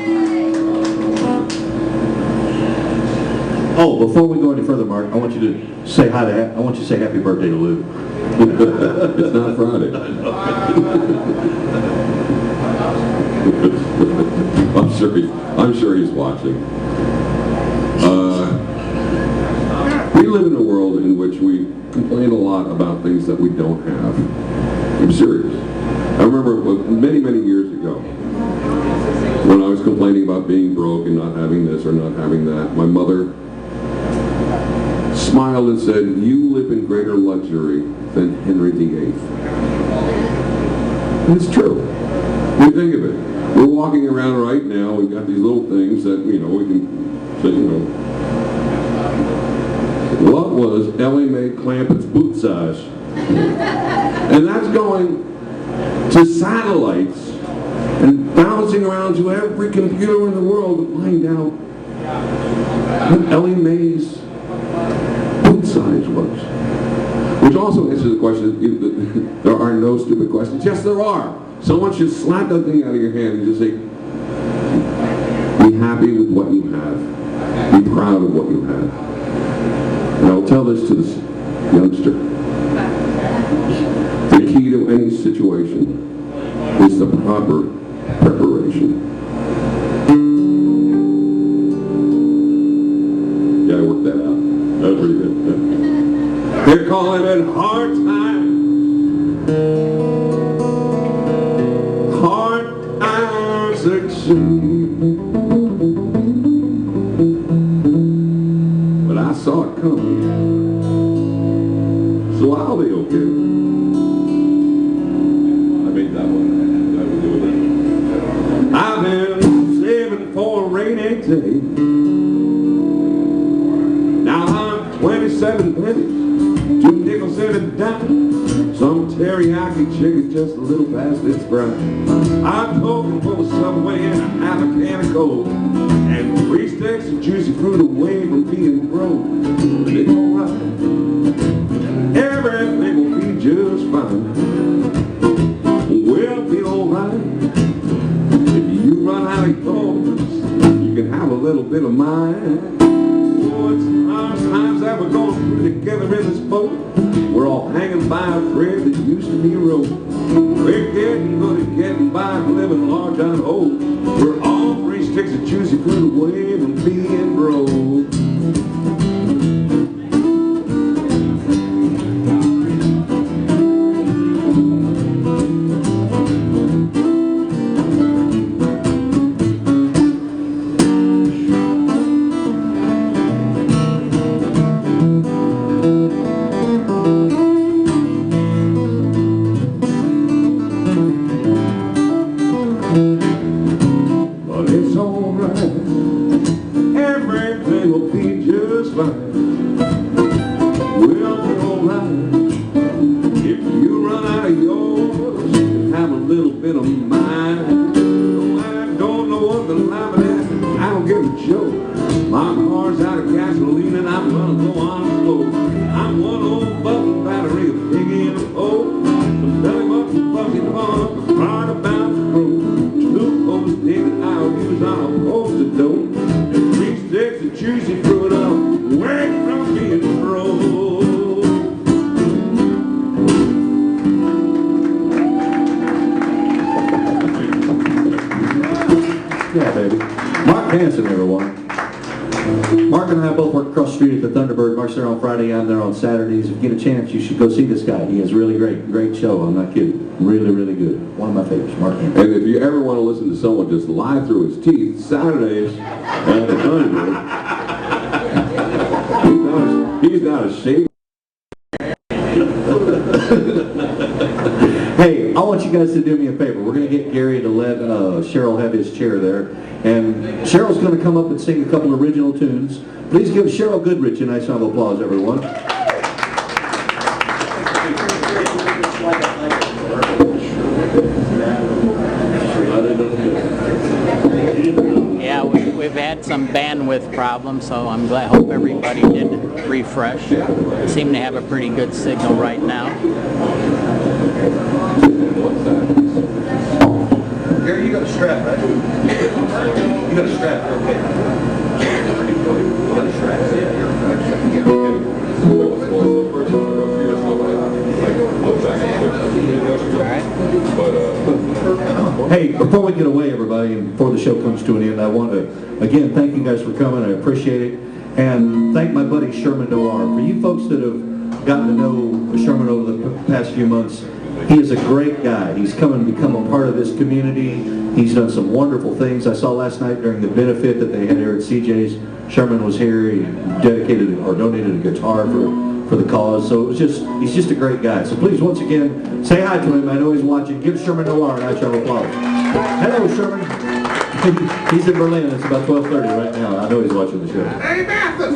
Oh, before we go any further, Mark, I want you to say hi to. I want you to say happy birthday to Lou.
It's not Friday. I'm sure he's watching. We live in a world in which we complain a lot about things that we don't have. I'm serious. I remember many, many years ago, when I was complaining about being broke and not having this or not having that, my mother smiled and said, "You live in greater luxury than Henry VIII." And it's true. When you think of it, we're walking around right now, we've got these little things that, we can say, what was Ellie Mae Clanton's boot size? And that's going to satellites and bouncing around to every computer in the world to find out what Ellie Mae's boot size was. Which also answers the question, there are no stupid questions. Yes, there are. Someone should slap that thing out of your hand and just say, be happy with what you have. Be proud of what you have. And I'll tell this to this youngster. The key to any situation is the proper preparation. Yeah, I worked that out. That was pretty good. They're calling it hard times. Hard times succeed. But I saw it coming. So I'll be okay. I made that one. I've been saving for a rainy day. Now I'm 27 pennies. 2 nickels and a dime. Some teriyaki chicken just a little past its prime. I'm hoping for a Subway and a half a can of Coke, and 3 sticks of juicy fruit away from being broke. But it's alright. Everything will be just fine. We'll be alright. If you run out of yours, you can have a little bit of mine. It's hard times that we're going through together in this boat. We're all hanging by a thread that used to be a rope. We're getting good at getting by, living large on hope. We're all 3 sticks of juicy fruit away from being broke.
There on Friday, I'm there on Saturdays. If you get a chance, you should go see this guy. He is really great show. I'm not kidding. Really, really good. One of my favorites, Mark Hansen.
And if you ever want to listen to someone just lie through his teeth, Saturdays at the Thunderbird, he's not ashamed.
Hey, I want you guys to do me a favor. We're going to get Gary to let Cheryl have his chair there. And Cheryl's going to come up and sing a couple original tunes. Please give Cheryl Goodrich a nice round of applause, everyone.
Yeah, we've had some bandwidth problems, so I'm glad. Hope everybody did refresh. Seem to have a pretty good signal right now.
Gary, you got a strap, right? You got a strap, okay. Hey, before we get away, everybody, and before the show comes to an end, I want to, again, thank you guys for coming. I appreciate it. And thank my buddy Sherman for you folks that have gotten to know Sherman over the past few months, he is a great guy. He's come and become a part of this community. He's done some wonderful things. I saw last night during the benefit that they had here at CJ's, Sherman was here. He dedicated or donated a guitar for the cause. So he's just a great guy. So please, once again, say hi to him. I know he's watching. Give Sherman Noir a nice round of applause. Hello, Sherman. He's in Berlin. It's about 12:30 right now. I know he's watching the show.
Hey, Mathis!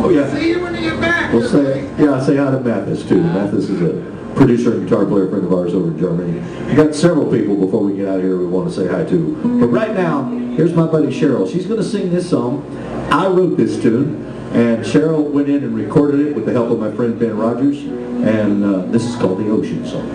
Oh, yeah.
See you when you get back.
We'll say hi to Mathis, too. Mathis is a producer and guitar player friend of ours over in Germany. We've got several people before we get out of here we want to say hi to. But right now, here's my buddy Cheryl. She's going to sing this song. I wrote this tune, and Cheryl went in and recorded it with the help of my friend Ben Rogers, and this is called the Ocean Song.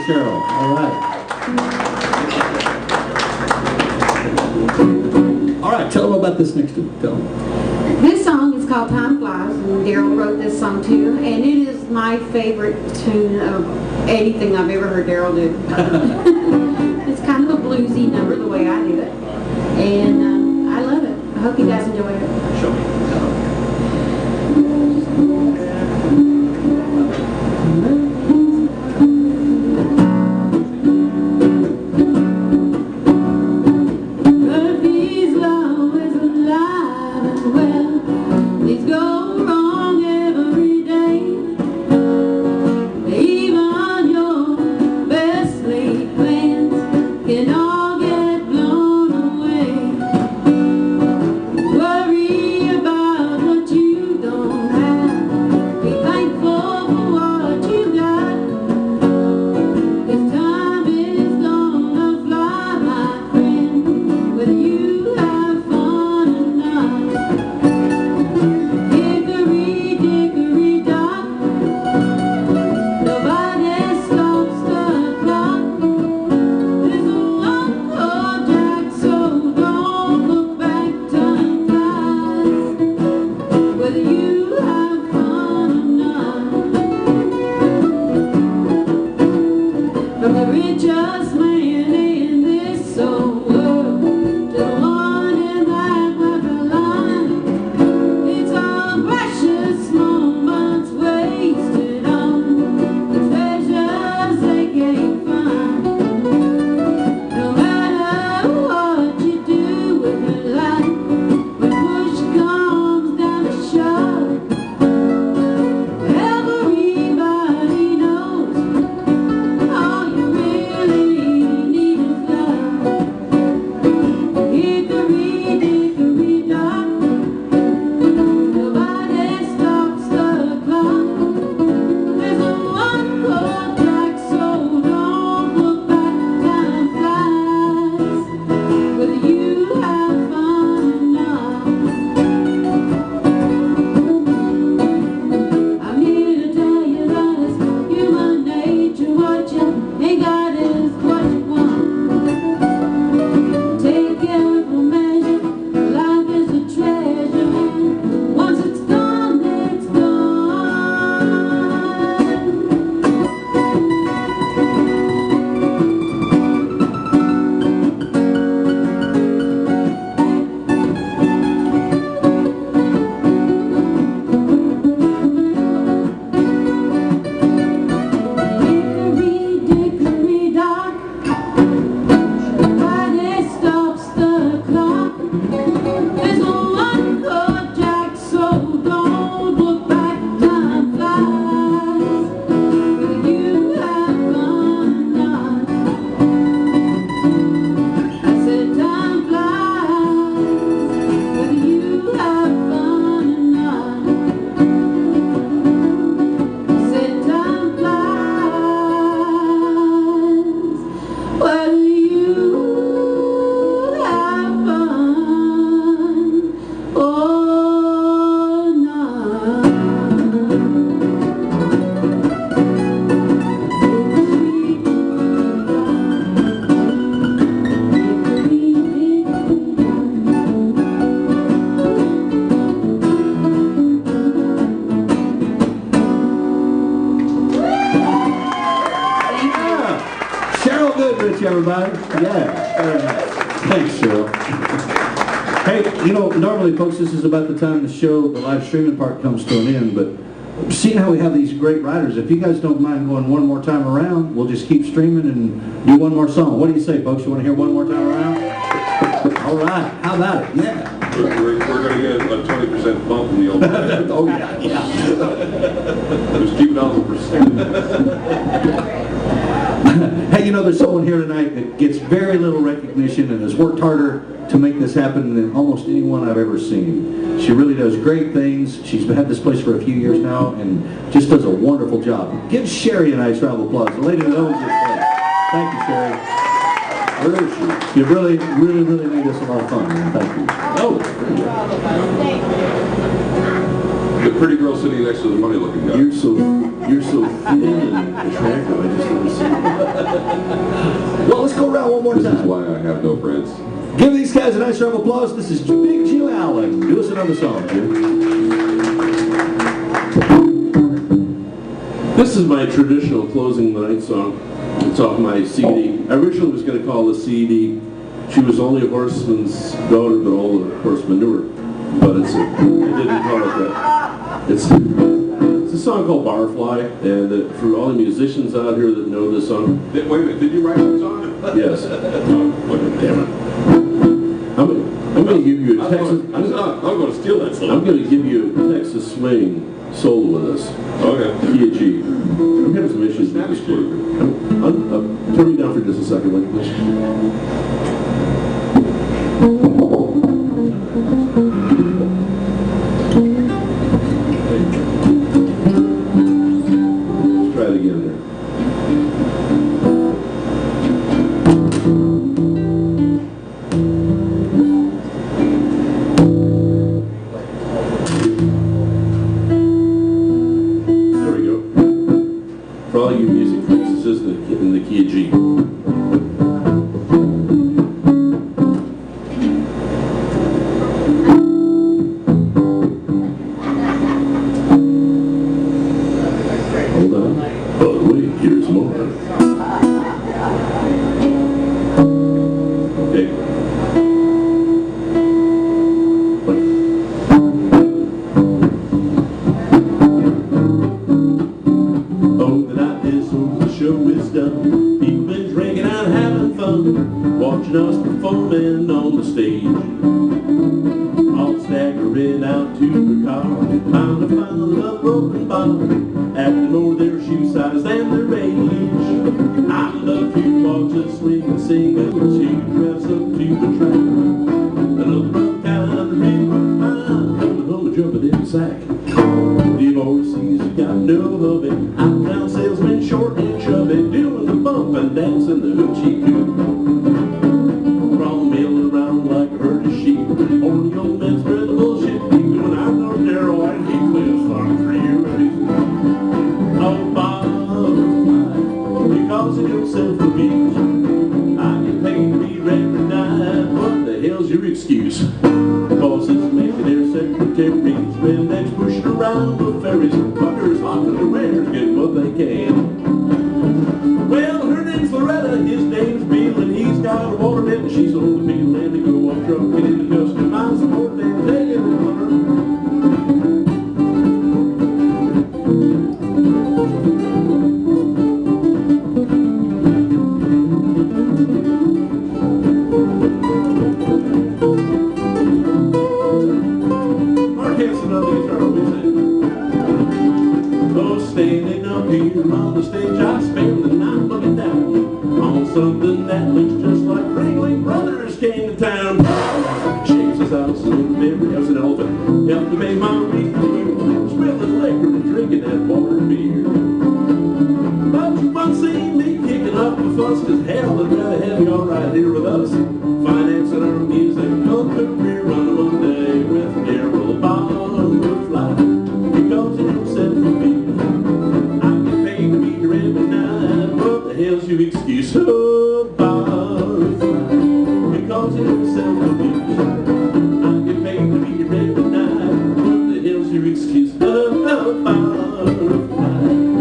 Cheryl. All right. All right, tell them about this next one. Tell them.
This song is called Time Flies, and Darrell wrote this song too, and it is my favorite tune of anything I've ever heard Darrell do. It's kind of a bluesy number the way I do it, and I love it. I hope you guys enjoy it.
Show me.
Worry about
There's no one called Jack, so don't look back, time flies. Whether you have fun or not, I said time flies. Whether you have fun or not, I said time flies. Whether you have fun or not.
Cheryl Goodrich, everybody. Yeah, very nice. Thanks, Cheryl. Hey, you know, normally, folks, this is about the time the show, the live streaming part comes to an end, but seeing how we have these great writers, if you guys don't mind going one more time around, we'll just keep streaming and do one more song. What do you say, folks? You want to hear one more time around? All right. How about it? Yeah.
We're going to get a 20% bump in the old
Oh, yeah, yeah.
Just keep it on the percent.
Hey, you know, there's someone here tonight that gets very little recognition and has worked harder to make this happen than almost anyone I've ever seen. She really does great things. She's had this place for a few years now and just does a wonderful job. Give Sherry a nice round of applause, the lady that owns this place. Thank you, Sherry. Where is she? You really made this a lot of fun, man. Thank you. Oh,
The pretty girl sitting next to the funny-looking guy.
You're so thin and attractive. I just don't see it.
well, let's go around one more
This is
time.
why I have no friends.
Give these guys a nice round of applause. This is Big Jim Allen. Do us another song, Jim.
This is my traditional closing night song. It's off my CD. I originally was going to call the CD She Was Only a Horseman's Daughter, but All the Horse Manure. But I didn't call it that. It's a song called Barfly, and for all the musicians out here that know this song.
Wait a minute, did you write that song?
Yes. Damn it. I'm going to give you a Texas.
I'm going to steal that song.
I'm going to give you a Texas swing solo with us.
Okay.
Key of G. I'm having some issues with this key. Turn me down for just a second, will you, please? Let's try it again there. There we go. For all you music freaks, this is in the key of G. Hold on. Oh, wait, here's more. Okay. Oh, the night is over, the show is done. People been drinking and having fun, watching us performing on the stage. All staggering out to the car, bound to find another broken bottle, acting more their shoe size than their age. I'm the few walks that swing and sing, and she dress up to the track. Another broke down the river, I'm coming home and jumping in the sack. Divorcees got no hubby, out-town salesmen short and chubby, doing the bump and dancing the hoochie coo. From milling around like a herd of sheep, or the old men spread the bullshit deep. When I know Darrell and he plays a song for you. Oh, Bob, because of your self-abuse, I get paid to be recognized. What the hell's your excuse? Bosses making their secretaries, men next pushing around the ferries, fuckers hawking the wares, getting what they can. Well, her name's Loretta, his name's Bill, and he's got a water bed, and she's on the field, and to go off trucking in the dust, and I'm supporting and taking it from her. every house an elephant. Help to make my week clear. Smelling liquor and drinking that water beer. But you won't see me kicking up the fuss, cause hell, I'd rather have you all right here with us. Financing our musical career on one day with Darrell Butterfly. Because it himself to me. I get paid to be here every night. What the hell's your excuse? Oh, Butterfly. Because it himself to me. I get paid to be here every night. What the hell's your excuse? Oh, Butterfly.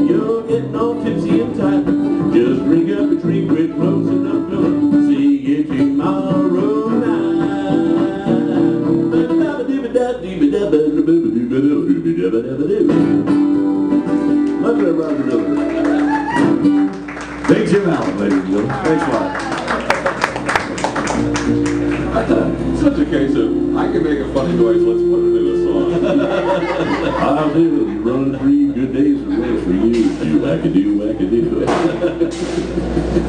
You're getting all tipsy and tight. Just drink up a drink with closing up door. See you tomorrow night. Look at Roger Miller.
Big Jim Allen, ladies and gentlemen. Thanks a lot.
Such a case of, I can make a funny noise, let's put it in a song.
I'll do it. Running 3 good days of rest for you. You wackadoo.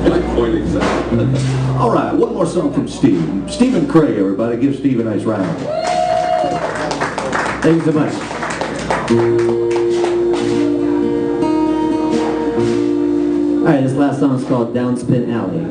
Like pointing sound.
All right, one more song from Steve. Steve and Craig, everybody. Give Steve a nice round. Thank you so much.
All right, this last song is called Downspin Alley.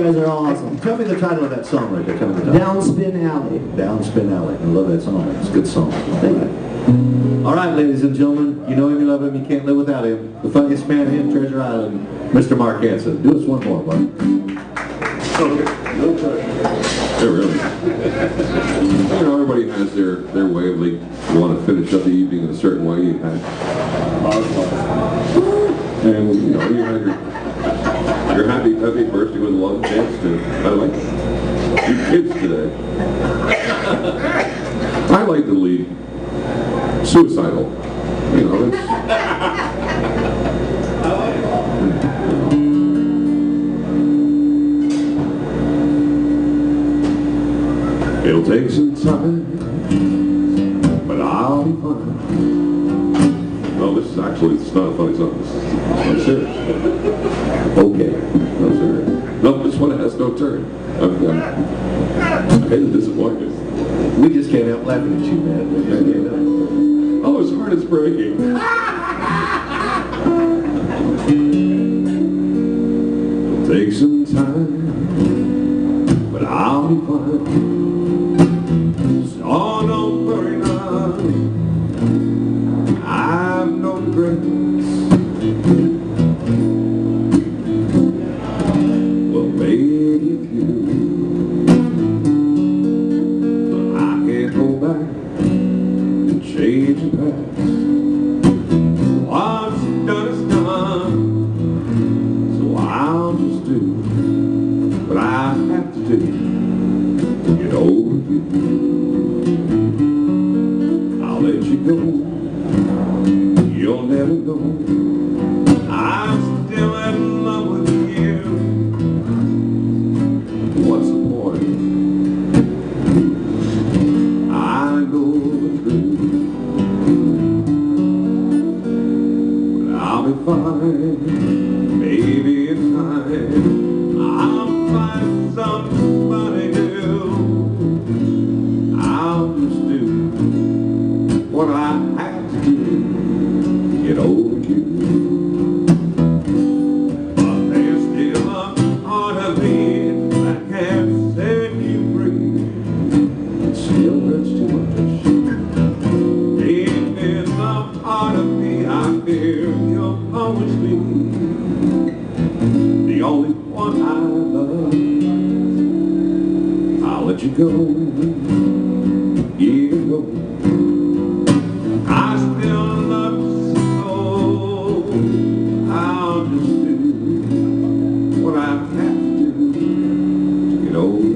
guys are all awesome.
Tell me the title of that song right there. Tell me the title.
Downspin Alley.
Downspin Alley. I love that song. It's a good song.
Thank you.
All right, ladies and gentlemen, you know him, you love him, you can't live without him. The funniest man in Treasure Island, Mr. Mark Hansen. Do us one more, bud.
Okay, no pressure.
Yeah, really. You know, everybody has their way of they want to finish up the evening in a certain way. You had, and you know, you had your happy birthday with a lot of chance to. I like your kids today. I like the lead. Suicidal. You know, it's, it'll take some time, but I'll be fine. No, this is actually, it's not a funny song. I'm serious. Okay. No, serious. No, this one has no turn. I'm kind of disappointed.
We just can't help laughing at you, man. We just can't help.
Oh, his heart is breaking. It'll take some time, but I'll be fine. So don't worry now. I've no regrets. Well, maybe if you, but I can't go back. Change the past. What's done is done. So I'll just do what I have to do to get over you. I'll let you go. You'll never know. I'm still in love with you. What's the point? I go through. I'll be fine, maybe in time. I'll find somebody new. I'll just do what I have to do to get over you. But there's still a part of me that can't set you free. It still hurts too much. Deep in the heart of me, I fear you'll always be the only one I love. I'll let you go, even though I still love you so. I'll just do what I have to do to get over you.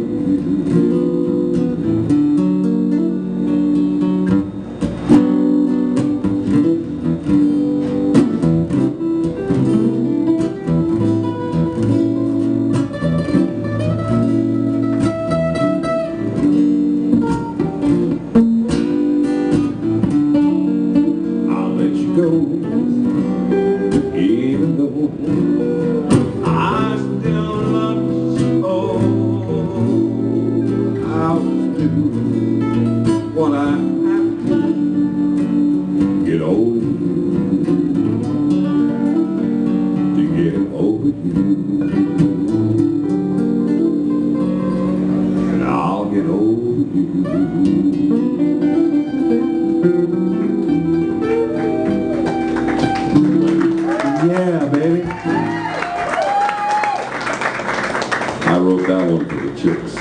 Even though I still love you so, I'll just do what I have to get over you, to get over you, and I'll get over you.
Yeah, baby.
I wrote that one for the chicks.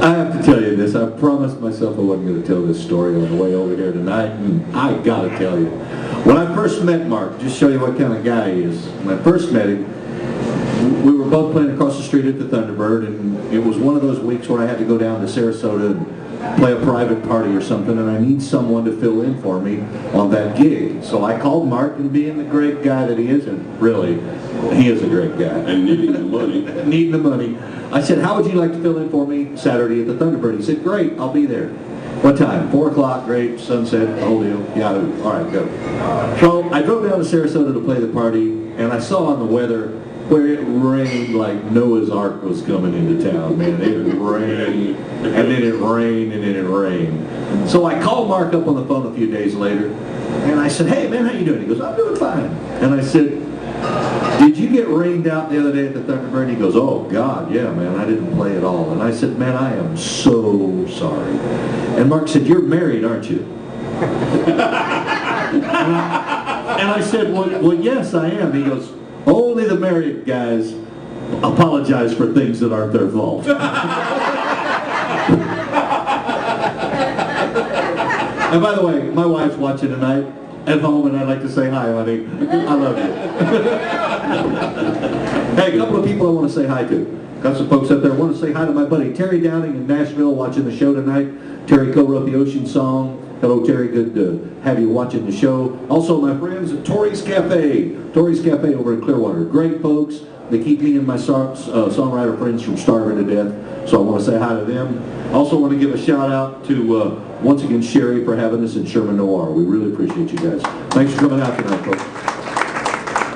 I have to tell you this. I promised myself I wasn't going to tell this story on the way over here tonight, and I got to tell you. When I first met Mark, just show you what kind of guy he is. When I first met him, we were both playing across the street at the Thunderbird, and it was one of those weeks where I had to go down to Sarasota and play a private party or something, and I need someone to fill in for me on that gig. So I called Mark, and being the great guy that he is, and really, he is a great guy.
And needing the money.
Needing the money. I said, how would you like to fill in for me Saturday at the Thunderbird? He said, great, I'll be there. What time? 4 o'clock, great, sunset, the whole deal. Yeah, all right, go. So I drove down to Sarasota to play the party, and I saw on the weather where it rained like Noah's Ark was coming into town, man. It rained, and then it rained, and then it rained. So I called Mark up on the phone a few days later, and I said, hey, man, how you doing? He goes, I'm doing fine. And I said, did you get rained out the other day at the Thunderbird? He goes, oh, God, yeah, man, I didn't play at all. And I said, man, I am so sorry. And Mark said, you're married, aren't you? And I said, well, yes, I am. He goes, only the married guys apologize for things that aren't their fault. And by the way, my wife's watching tonight at home, and I'd like to say hi, honey. I love you. Hey, a couple of people I want to say hi to. Got some folks up there. I want to say hi to my buddy Terry Downing in Nashville watching the show tonight. Terry co-wrote the Ocean Song. Hello, Terry. Good to have you watching the show. Also, my friends at Tori's Cafe. Tori's Cafe over in Clearwater. Great folks. They keep me and my songwriter friends from starving to death. So I want to say hi to them. Also want to give a shout out to, once again, Sherry for having us in Sherman Noir. We really appreciate you guys. Thanks for coming out tonight, folks.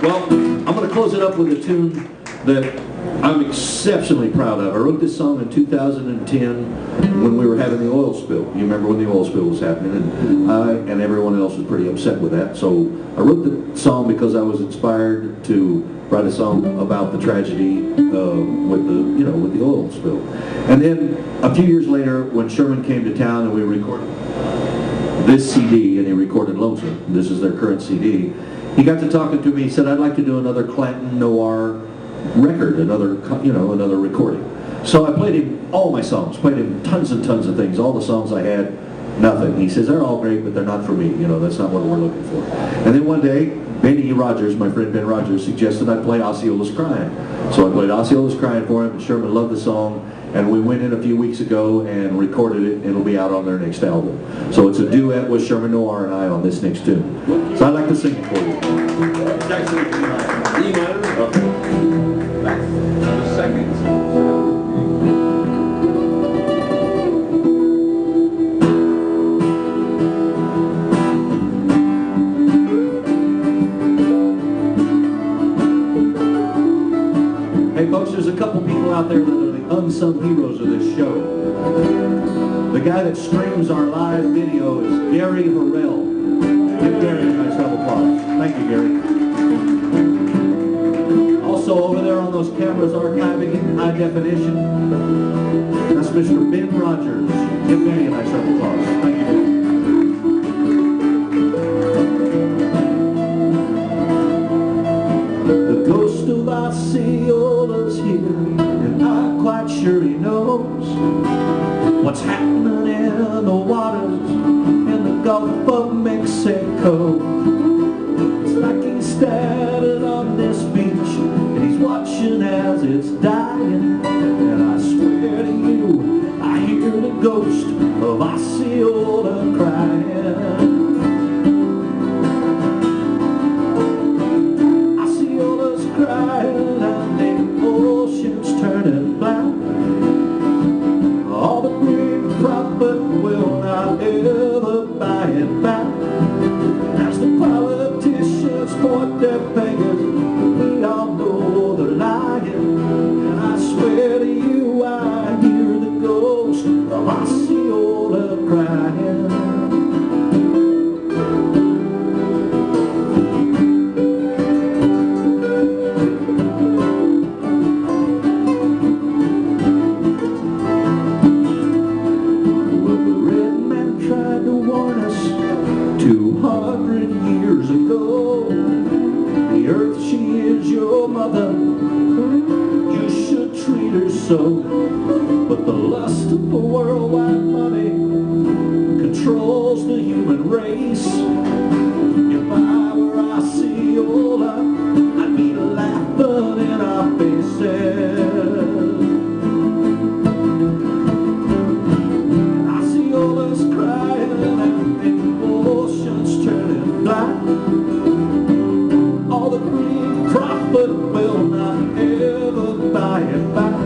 Well, I'm going to close it up with a tune that I'm exceptionally proud of. I wrote this song in 2010 when we were having the oil spill. You remember when the oil spill was happening, and I and everyone else was pretty upset with that. So I wrote the song because I was inspired to write a song about the tragedy with the oil spill. And then a few years later, when Sherman came to town and we recorded this CD, and he recorded Lonesome. This is their current CD. He got to talking to me. He said, I'd like to do another Clanton Noir record, another recording. So I played him all my songs, played him tons and tons of things, all the songs I had, nothing. He says, they're all great, but they're not for me. That's not what we're looking for. And then one day, Benny Rogers, my friend Ben Rogers, suggested I play Osceola's Crying. So I played Osceola's Crying for him, and Sherman loved the song, and we went in a few weeks ago and recorded it, and it'll be out on their next album. So it's a duet with Sherman Noir and I on this next tune. So I'd like to sing it for you. It's actually E minor. Okay. Back to the seconds. Hey folks, there's a couple people out there that are the unsung heroes of this show. The guy that streams our live video is Gary Harrell. Give Gary a nice round of applause. Thank you, Gary. Also over there on those cameras archiving in high definition, that's Mr. Ben Rogers. Give Benny a nice round of applause. Thank you, Ben. The ghost of Osceola's here, and I'm quite sure he knows what's happening in the waters in the Gulf of Mexico. It's like he's standing on this beach, and he's watching as it's dying. And I swear to you, I hear the ghost of Osceola crying. Crying and the ocean's turning black. All the great prophet will not ever buy it back. As the politicians point their fingers, we all know they're lying. And I swear to you, I hear the ghost of Osceola crying. So, but the lust for worldwide money controls the human race. If I were Osceola, I'd be laughing in our faces. Osceola's crying and the ocean's turning black. All the green prophet will not ever buy it back.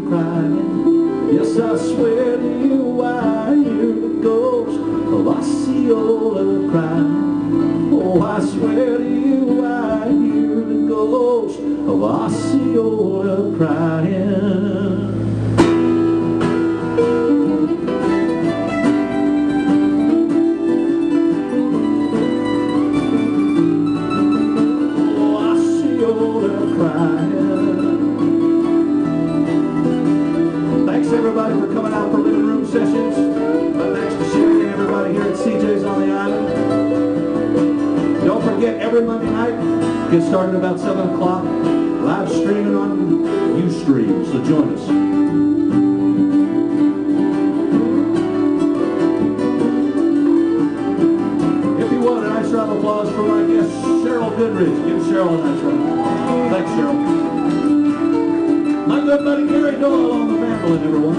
crying. Yes, I swear to you, I hear the ghost of Osceola crying. Oh, I swear to you, I hear the ghost of Osceola crying. Thanks everybody for coming out for Livingroom sessions. Thanks to Sherman and everybody here at CJ's on the Island. Don't forget, every Monday night, get started about 7 o'clock, live streaming on Ustream, so join us. If you want, a nice round of applause for my guest, Cheryl Goodrich. Give Cheryl a nice round. Thanks, Cheryl. My good buddy Gary Doyle on the mandolin, everyone.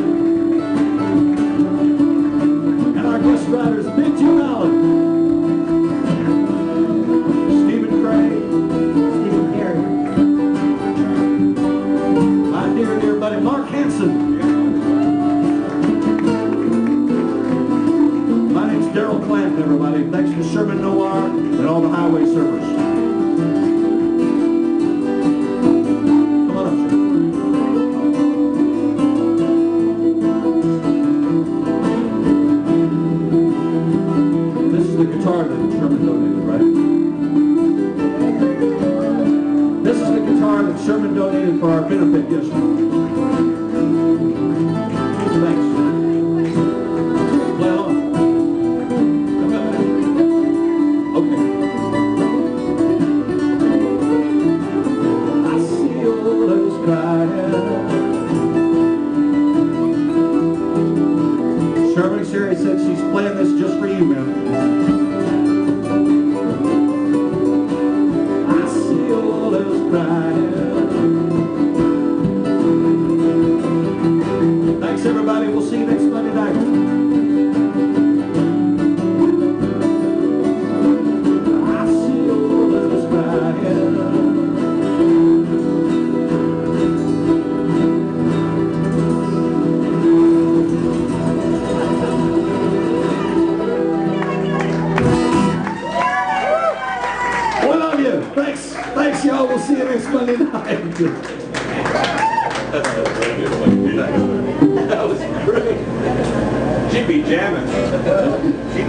And our guest writers, Big Jim Allen, Stephen Craig, Stephen Carey, my dear, dear buddy Mark Hansen. My name's Darrell Clanton, everybody. Thanks to Sherman and all the highway surfers. The guitar that Sherman donated, right? This is the guitar that Sherman donated for our benefit yesterday. Thanks. Play along. Okay. I see others crying. Sherman Sherry said she's playing this just for you, man. Thanks everybody, we'll see you next Monday night. I see all of us crying. We love you. Thanks y'all, we'll see you next Monday night.
That was great. She'd be jamming.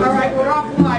All right, we're off the line.